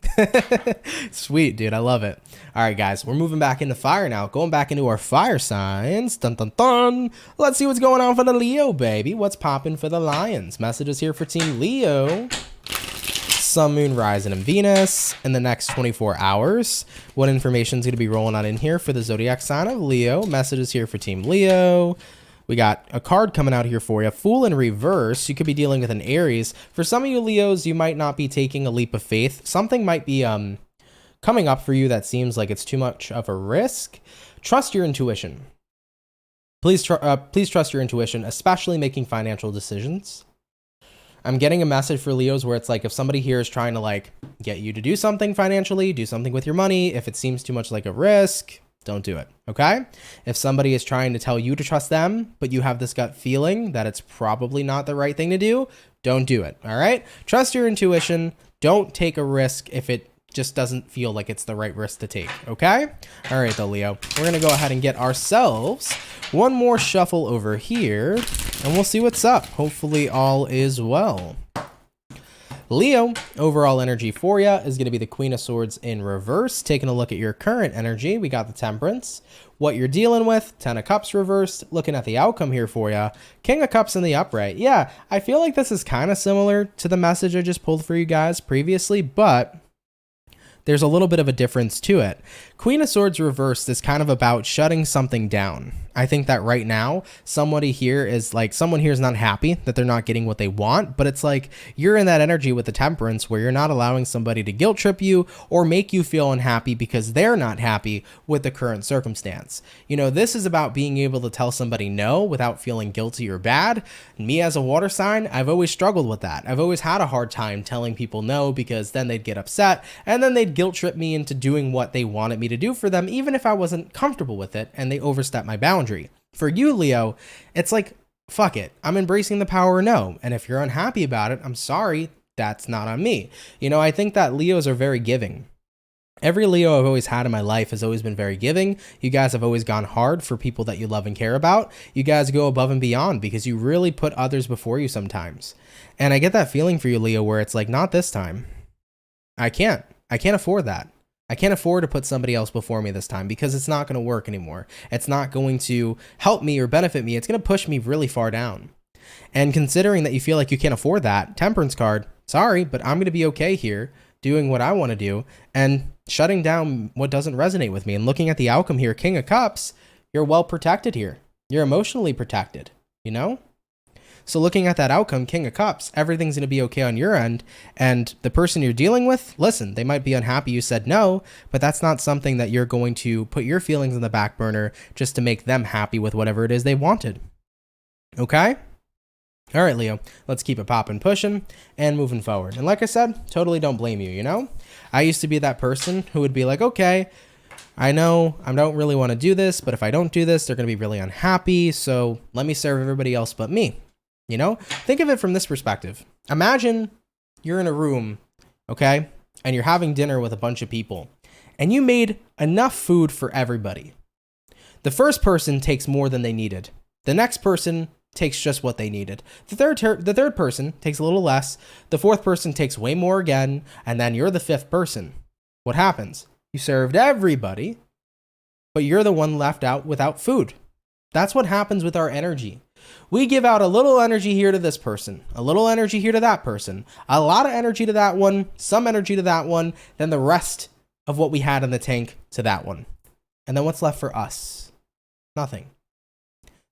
Sweet, dude. I love it. All right, guys, we're moving back into fire now. Going back into our fire signs. Dun, dun, dun. Let's see what's going on for the Leo, baby. What's popping for the Lions? Messages here for Team Leo. Sun, Moon, Rising, and Venus in the next 24 hours. What information is going to be rolling on in here for the zodiac sign of Leo? Messages here for Team Leo. We got a card coming out here for you. Fool in reverse. You could be dealing with an Aries. For some of you Leos, you might not be taking a leap of faith. Something might be coming up for you that seems like it's too much of a risk. Trust your intuition. Please trust your intuition, especially making financial decisions. I'm getting a message for Leos where it's like if somebody here is trying to like get you to do something financially, do something with your money, if it seems too much like a risk, don't do it, okay? If somebody is trying to tell you to trust them, but you have this gut feeling that it's probably not the right thing to do, don't do it, all right? Trust your intuition. Don't take a risk if it just doesn't feel like it's the right risk to take, okay? All right, though, Leo. We're going to go ahead and get ourselves one more shuffle over here, and we'll see what's up. Hopefully all is well. Leo, overall energy for you is going to be the Queen of Swords in reverse. Taking a look at your current energy, we got the Temperance. What you're dealing with, 10 of Cups reversed. Looking at the outcome here for you, King of Cups in the upright. Yeah, I feel like this is kind of similar to the message I just pulled for you guys previously, but there's a little bit of a difference to it. Queen of Swords reversed is kind of about shutting something down. I think that right now, someone here is not happy that they're not getting what they want, but it's like you're in that energy with the Temperance where you're not allowing somebody to guilt trip you or make you feel unhappy because they're not happy with the current circumstance. You know, this is about being able to tell somebody no without feeling guilty or bad. Me as a water sign, I've always struggled with that. I've always had a hard time telling people no because then they'd get upset and then they'd guilt trip me into doing what they wanted me to do for them, even if I wasn't comfortable with it and they overstepped my boundary. For you, Leo, it's like, fuck it. I'm embracing the power of no. And if you're unhappy about it, I'm sorry. That's not on me. You know, I think that Leos are very giving. Every Leo I've always had in my life has always been very giving. You guys have always gone hard for people that you love and care about. You guys go above and beyond because you really put others before you sometimes. And I get that feeling for you, Leo, where it's like, not this time. I can't afford that. I can't afford to put somebody else before me this time because it's not going to work anymore. It's not going to help me or benefit me. It's going to push me really far down. And considering that you feel like you can't afford that, Temperance card, sorry, but I'm going to be okay here doing what I want to do and shutting down what doesn't resonate with me. And looking at the outcome here, King of Cups, you're well protected here. You're emotionally protected, you know? So looking at that outcome, King of Cups, everything's going to be okay on your end. And the person you're dealing with, listen, they might be unhappy you said no, but that's not something that you're going to put your feelings in the back burner just to make them happy with whatever it is they wanted. Okay? All right, Leo, let's keep it popping, pushing, and moving forward. And like I said, totally don't blame you, you know? I used to be that person who would be like, okay, I know I don't really want to do this, but if I don't do this, they're going to be really unhappy. So let me serve everybody else but me. You know, think of it from this perspective. Imagine you're in a room, okay, and you're having dinner with a bunch of people, and you made enough food for everybody. The first person takes more than they needed. The next person takes just what they needed. The third person takes a little less. The fourth person takes way more again, and then you're the fifth person. What happens? You served everybody, but you're the one left out without food. That's what happens with our energy. We give out a little energy here to this person, a little energy here to that person, a lot of energy to that one, some energy to that one, then the rest of what we had in the tank to that one. And then what's left for us? Nothing.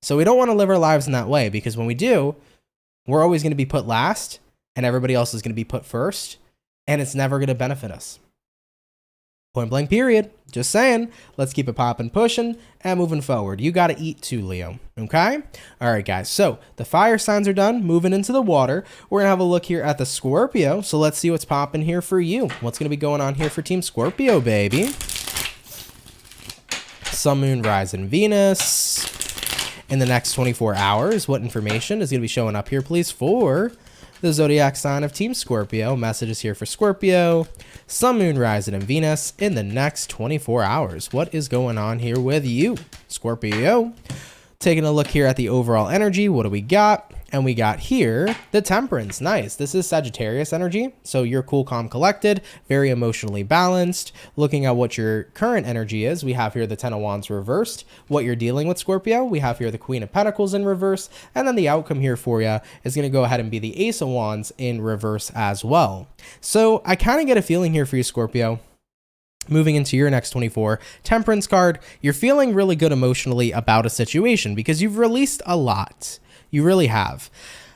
So we don't want to live our lives in that way because when we do, we're always going to be put last and everybody else is going to be put first and it's never going to benefit us. Point blank period. Just saying. Let's keep it popping, pushing, and moving forward. You got to eat too, Leo. Okay? All right, guys. So the fire signs are done. Moving into the water. We're going to have a look here at the Scorpio. So let's see what's popping here for you. What's going to be going on here for Team Scorpio, baby? Sun, Moon, Rising, Venus. In the next 24 hours, what information is going to be showing up here, please, for the zodiac sign of Team Scorpio? Messages here for Scorpio, Sun, Moon, Rising, and Venus in the next 24 hours. What is going on here with you, Scorpio? Taking a look here at the overall energy. What do we got? And we got here the Temperance. Nice. This is Sagittarius energy. So you're cool, calm, collected, very emotionally balanced. Looking at what your current energy is, we have here the Ten of Wands reversed. What you're dealing with, Scorpio, we have here the Queen of Pentacles in reverse. And then the outcome here for you is going to go ahead and be the Ace of Wands in reverse as well. So I kind of get a feeling here for you, Scorpio. Moving into your next 24, Temperance card, you're feeling really good emotionally about a situation because you've released a lot. You really have.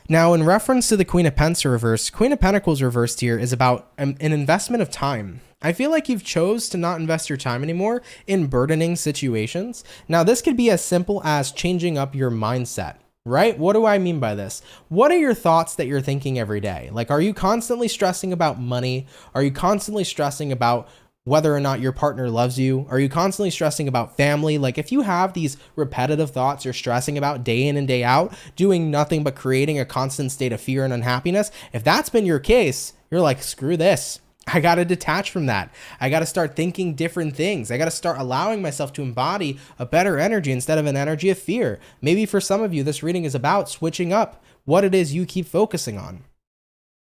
Now, in reference to the Queen of Pentacles reversed, Queen of Pentacles reversed here is about an investment of time. I feel like you've chose to not invest your time anymore in burdening situations. Now, this could be as simple as changing up your mindset. Right? What do I mean by this? What are your thoughts that you're thinking every day? Like, are you constantly stressing about money? Are you constantly stressing about whether or not your partner loves you? Are you constantly stressing about family? Like, if you have these repetitive thoughts you're stressing about day in and day out, doing nothing but creating a constant state of fear and unhappiness, if that's been your case, you're like, screw this. I got to detach from that. I got to start thinking different things. I got to start allowing myself to embody a better energy instead of an energy of fear. Maybe for some of you, this reading is about switching up what it is you keep focusing on.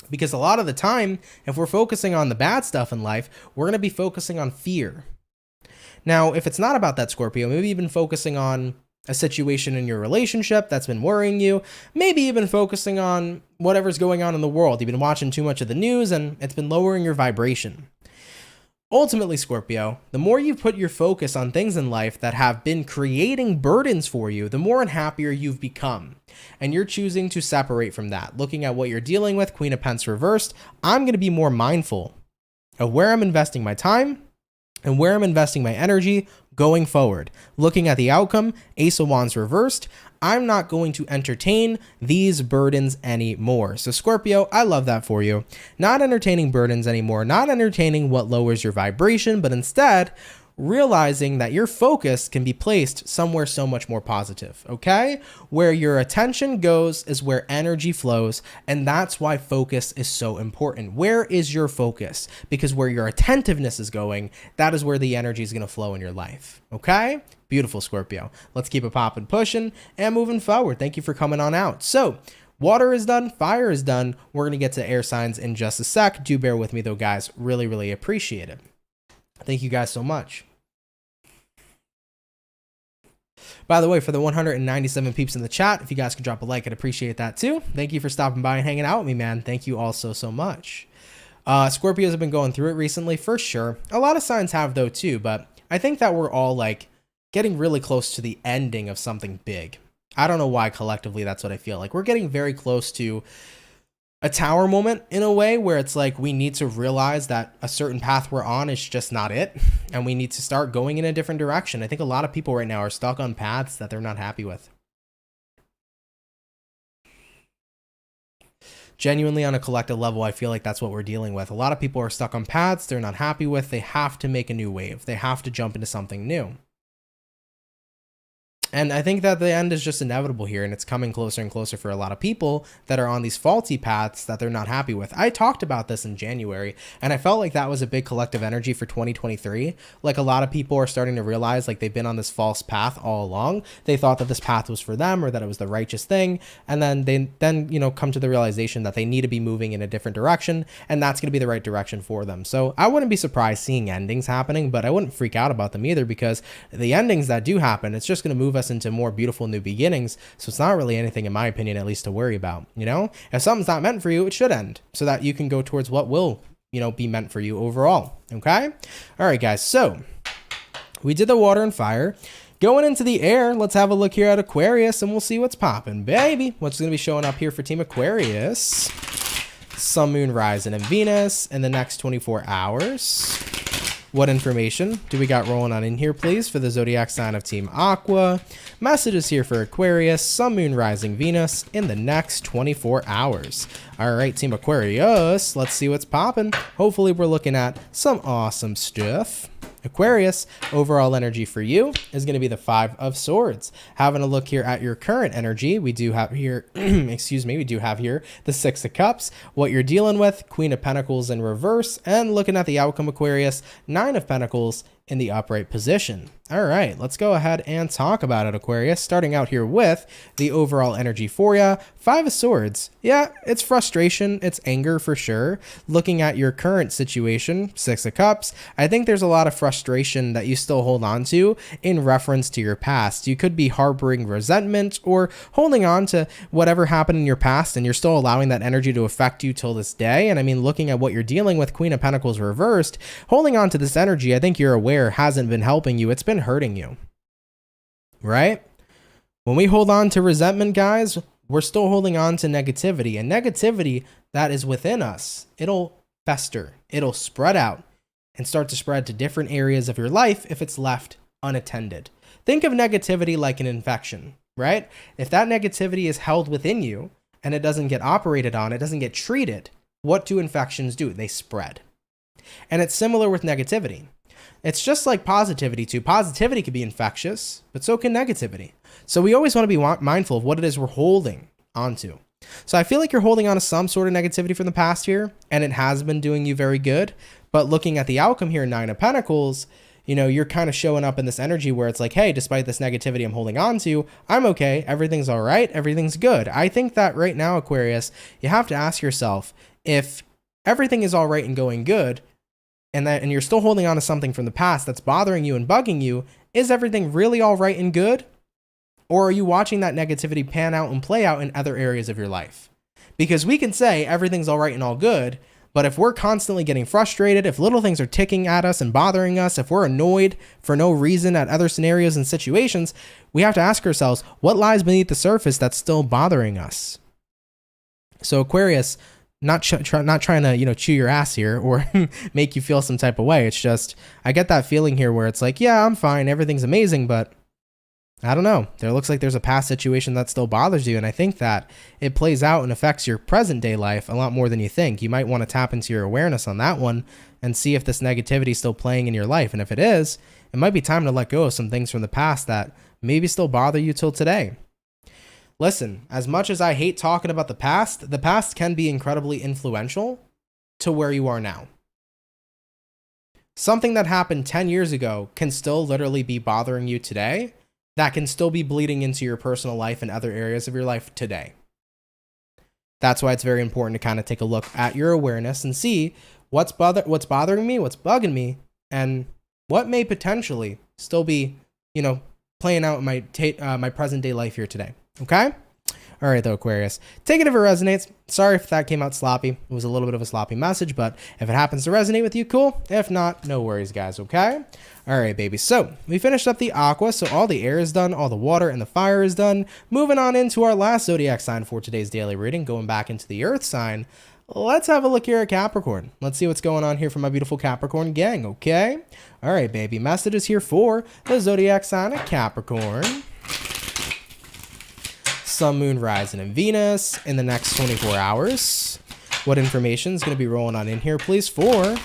Because a lot of the time, if we're focusing on the bad stuff in life, we're going to be focusing on fear. Now, if it's not about that, Scorpio, maybe even focusing on a situation in your relationship that's been worrying you, maybe even focusing on whatever's going on in the world. You've been watching too much of the news and it's been lowering your vibration. Ultimately, Scorpio, the more you put your focus on things in life that have been creating burdens for you, the more unhappier you've become. And you're choosing to separate from that. Looking at what you're dealing with, Queen of Pentacles reversed, I'm going to be more mindful of where I'm investing my time and where I'm investing my energy going forward. Looking at the outcome, Ace of Wands reversed, I'm not going to entertain these burdens anymore. So Scorpio, I love that for you. Not entertaining burdens anymore, not entertaining what lowers your vibration, but instead realizing that your focus can be placed somewhere so much more positive, okay? Where your attention goes is where energy flows, and that's why focus is so important. Where is your focus? Because where your attentiveness is going, that is where the energy is going to flow in your life, okay? Beautiful, Scorpio. Let's keep it popping, pushing, and moving forward. Thank you for coming on out. So, water is done, fire is done. We're going to get to air signs in just a sec. Do bear with me though, guys. Really, really appreciate it. Thank you guys so much. By the way, for the 197 peeps in the chat, if you guys could drop a like, I'd appreciate that too. Thank you for stopping by and hanging out with me, man. Thank you all so much. Scorpios have been going through it recently, for sure. A lot of signs have though too, but I think that we're all like getting really close to the ending of something big. I don't know why collectively that's what I feel like. We're getting very close to a tower moment in a way where it's like we need to realize that a certain path we're on is just not it, and we need to start going in a different direction. I think a lot of people right now are stuck on paths that they're not happy with. Genuinely, on a collective level, I feel like that's what we're dealing with. A lot of people are stuck on paths they're not happy with. They have to make a new wave. They have to jump into something new. And I think that the end is just inevitable here, and it's coming closer and closer for a lot of people that are on these faulty paths that they're not happy with. I talked about this in January, and I felt like that was a big collective energy for 2023. Like, a lot of people are starting to realize like they've been on this false path all along. They thought that this path was for them or that it was the righteous thing, and then they come to the realization that they need to be moving in a different direction, and that's going to be the right direction for them. So I wouldn't be surprised seeing endings happening, but I wouldn't freak out about them either, because the endings that do happen, it's just going to move us into more beautiful new beginnings. So it's not really anything, in my opinion, at least, to worry about. If something's not meant for you, it should end so that you can go towards what will be meant for you overall. Okay. All right, guys, so we did the water and fire. Going into the air, let's have a look here at Aquarius and we'll see what's popping, baby. What's going to be showing up here for Team Aquarius? Sun, Moon, Rising, and Venus in the next 24 hours. What information do we got rolling on in here, please, for the zodiac sign of Team Aqua? Messages here for Aquarius, Sun, Moon, Rising, Venus in the next 24 hours. All right, Team Aquarius, let's see what's popping. Hopefully we're looking at some awesome stuff. Aquarius, overall energy for you is going to be the 5 of Swords. Having a look here at your current energy, we do have here, excuse me, we do have here the 6 of Cups. What you're dealing with, Queen of Pentacles in reverse, and looking at the outcome, Aquarius, 9 of Pentacles in the upright position. All right, let's go ahead and talk about it, Aquarius. Starting out here with the overall energy for you, 5 of Swords. Yeah, it's frustration, it's anger for sure. Looking at your current situation, 6 of Cups, I think there's a lot of frustration that you still hold on to in reference to your past. You could be harboring resentment or holding on to whatever happened in your past, and you're still allowing that energy to affect you till this day. And I mean, looking at what you're dealing with, Queen of Pentacles reversed, holding on to this energy, I think you're aware hasn't been helping you. It's been hurting you, right? When we hold on to resentment, guys, we're still holding on to negativity, and negativity that is within us, it'll fester, it'll spread out and start to spread to different areas of your life if it's left unattended. Think of negativity like an infection, right? If that negativity is held within you and it doesn't get operated on, it doesn't get treated, what do infections do? They spread. And it's similar with negativity. It's just like positivity too. Positivity can be infectious, but so can negativity. So we always want to be mindful of what it is we're holding onto. So I feel like you're holding on to some sort of negativity from the past here, and it has been doing you very good. But looking at the outcome here, 9 of Pentacles, you know, you're kind of showing up in this energy where it's like, hey, despite this negativity I'm holding on to, I'm okay. Everything's all right. Everything's good. I think that right now, Aquarius, you have to ask yourself, if everything is all right and going good, and you're still holding on to something from the past that's bothering you and bugging you, is everything really all right and good? Or are you watching that negativity pan out and play out in other areas of your life? Because we can say everything's all right and all good, but if we're constantly getting frustrated, if little things are ticking at us and bothering us, if we're annoyed for no reason at other scenarios and situations, we have to ask ourselves, what lies beneath the surface that's still bothering us? So Aquarius, not trying to, you know, chew your ass here or make you feel some type of way. It's just, I get that feeling here where it's like, yeah, I'm fine, everything's amazing, but I don't know. There looks like there's a past situation that still bothers you, and I think that it plays out and affects your present day life a lot more than you think. You might want to tap into your awareness on that one and see if this negativity is still playing in your life. And if it is, it might be time to let go of some things from the past that maybe still bother you till today. Listen, as much as I hate talking about the past can be incredibly influential to where you are now. Something that happened 10 years ago can still literally be bothering you today. That can still be bleeding into your personal life and other areas of your life today. That's why it's very important to kind of take a look at your awareness and see what's bothering me, what's bugging me, and what may potentially still be, you know, playing out in my present day life here today. Okay? All right, though, Aquarius. Take it if it resonates. Sorry if that came out sloppy. It was a little bit of a sloppy message, but if it happens to resonate with you, cool. If not, no worries, guys, okay? All right, baby. So we finished up the aqua, so all the air is done, all the water and the fire is done. Moving on into our last zodiac sign for today's daily reading, going back into the earth sign. Let's have a look here at Capricorn. Let's see what's going on here for my beautiful Capricorn gang, okay? All right, baby. Messages here for the zodiac sign of Capricorn. Sun, Moon, Rising, and Venus in the next 24 hours. What information is going to be rolling on in here, please, for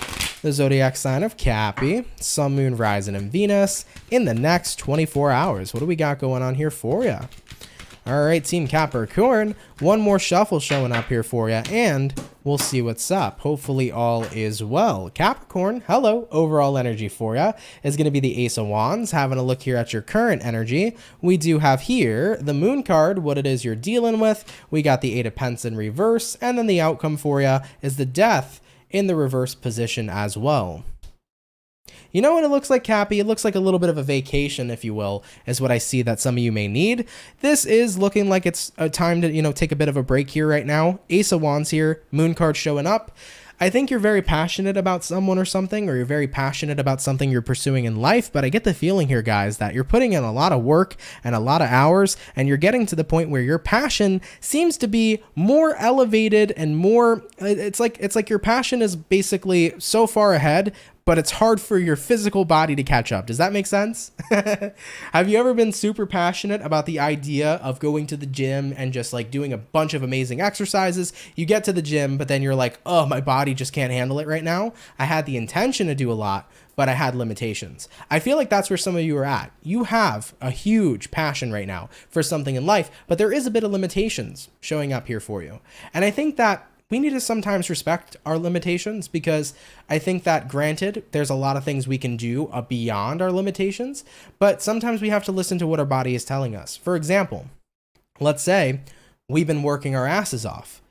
the zodiac sign of Cappy, Sun, Moon, Rising, and Venus in the next 24 hours. What do we got going on here for you? All right, Team Capricorn, one more shuffle showing up here for you, and we'll see what's up. Hopefully all is well. Capricorn, hello. Overall energy for you is going to be the Ace of Wands. Having a look here at your current energy, we do have here the Moon card, what it is you're dealing with. We got the Eight of Pentacles in reverse, and then the outcome for you is the Death in the reverse position as well. You know what it looks like, Cappy? It looks like a little bit of a vacation, if you will, is what I see that some of you may need. This is looking like it's a time to, you know, take a bit of a break here right now. Ace of Wands here, Moon card showing up. I think you're very passionate about someone or something, or you're very passionate about something you're pursuing in life, but I get the feeling here, guys, that you're putting in a lot of work and a lot of hours, and you're getting to the point where your passion seems to be more elevated and more, it's like your passion is basically so far ahead, but it's hard for your physical body to catch up. Does that make sense? Have you ever been super passionate about the idea of going to the gym and just like doing a bunch of amazing exercises? You get to the gym, but then you're like, oh, my body just can't handle it right now. I had the intention to do a lot, but I had limitations. I feel like that's where some of you are at. You have a huge passion right now for something in life, but there is a bit of limitations showing up here for you. And I think that we need to sometimes respect our limitations, because I think that, granted, there's a lot of things we can do beyond our limitations, but sometimes we have to listen to what our body is telling us. For example, let's say we've been working our asses off.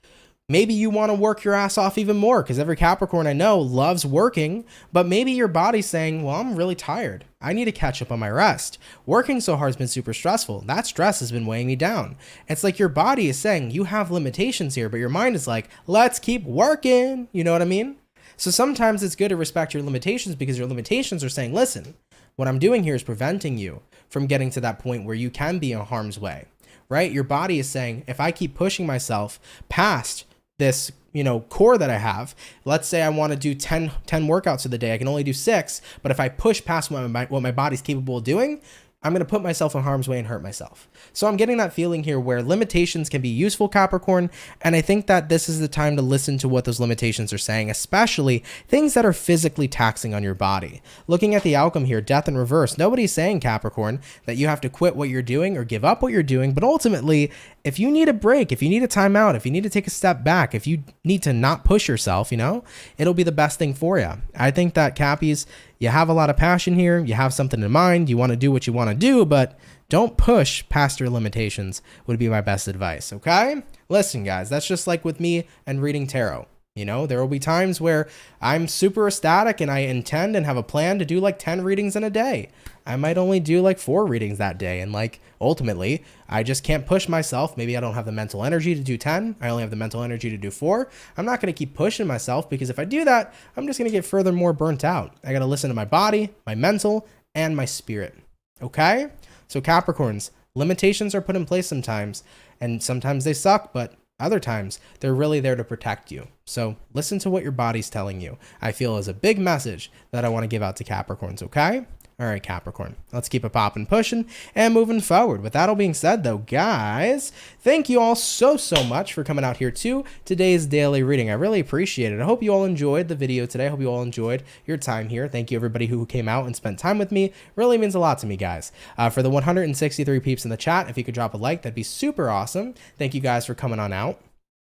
Maybe you want to work your ass off even more, because every Capricorn I know loves working, but maybe your body's saying, well, I'm really tired. I need to catch up on my rest. Working so hard has been super stressful. That stress has been weighing me down. It's like your body is saying you have limitations here, but your mind is like, let's keep working. You know what I mean? So sometimes it's good to respect your limitations, because your limitations are saying, listen, what I'm doing here is preventing you from getting to that point where you can be in harm's way, right? Your body is saying, if I keep pushing myself past this, core that I have, let's say I want to do 10 workouts of the day, I can only do 6, but if I push past what my body's capable of doing, I'm going to put myself in harm's way and hurt myself. So I'm getting that feeling here where limitations can be useful, Capricorn. And I think that this is the time to listen to what those limitations are saying, especially things that are physically taxing on your body. Looking at the outcome here, death in reverse. Nobody's saying, Capricorn, that you have to quit what you're doing or give up what you're doing. But ultimately, if you need a break, if you need a timeout, if you need to take a step back, if you need to not push yourself, it'll be the best thing for you. I think that, Cappies, you have a lot of passion here. You have something in mind. You want to do what you want to do, but don't push past your limitations would be my best advice, okay? Listen, guys, that's just like with me and reading tarot. There will be times where I'm super ecstatic and I intend and have a plan to do like 10 readings in a day. I might only do like 4 readings that day. And ultimately, I just can't push myself. Maybe I don't have the mental energy to do 10. I only have the mental energy to do 4. I'm not going to keep pushing myself, because if I do that, I'm just going to get further more burnt out. I got to listen to my body, my mental, and my spirit. Okay? So Capricorns, limitations are put in place sometimes, and sometimes they suck, but other times, they're really there to protect you. So listen to what your body's telling you. I feel is a big message that I want to give out to Capricorns, okay? All right, Capricorn, let's keep it popping, pushing, and moving forward. With that all being said, though, guys, thank you all so much for coming out here to today's daily reading. I really appreciate it. I hope you all enjoyed the video today. I hope you all enjoyed your time here. Thank you, everybody who came out and spent time with me. Really means a lot to me, guys. For the 163 peeps in the chat, if you could drop a like, that'd be super awesome. Thank you guys for coming on out.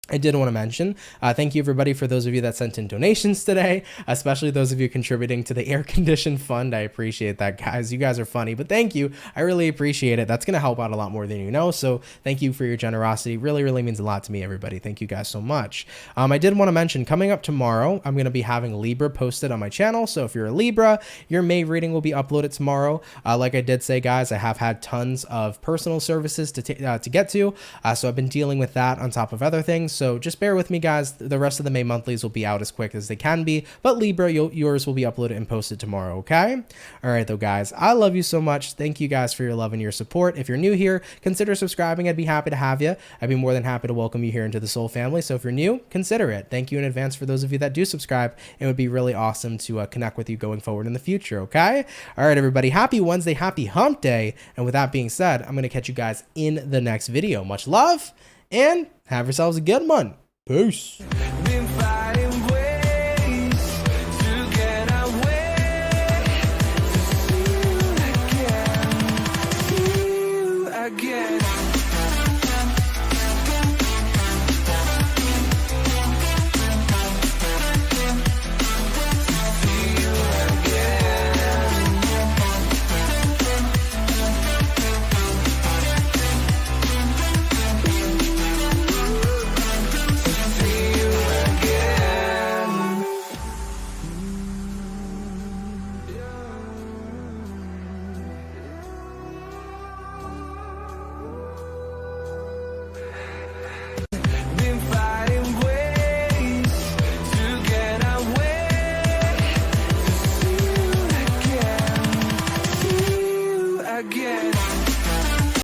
I did want to mention, thank you everybody for those of you that sent in donations today, especially those of you contributing to the air condition fund. I appreciate that, guys. You guys are funny, but thank you. I really appreciate it. That's going to help out a lot more than you know. So thank you for your generosity. Really means a lot to me, everybody. Thank you guys so much. I did want to mention, coming up tomorrow, I'm going to be having Libra posted on my channel. So if you're a Libra, your May reading will be uploaded tomorrow. Like I did say, guys, I have had tons of personal services to get to. So I've been dealing with that on top of other things. So just bear with me, guys. The rest of the May monthlies will be out as quick as they can be, but Libra, yours will be uploaded and posted tomorrow, okay? All right, though, guys, I love you so much. Thank you guys for your love and your support. If you're new here, consider subscribing. I'd be happy to have you. I'd be more than happy to welcome you here into the Soul family. So if you're new, consider it. Thank you in advance for those of you that do subscribe. It would be really awesome to connect with you going forward in the future, okay? All right, everybody, happy Wednesday, happy hump day. And with that being said, I'm going to catch you guys in the next video. Much love, and have yourselves a good one. Peace.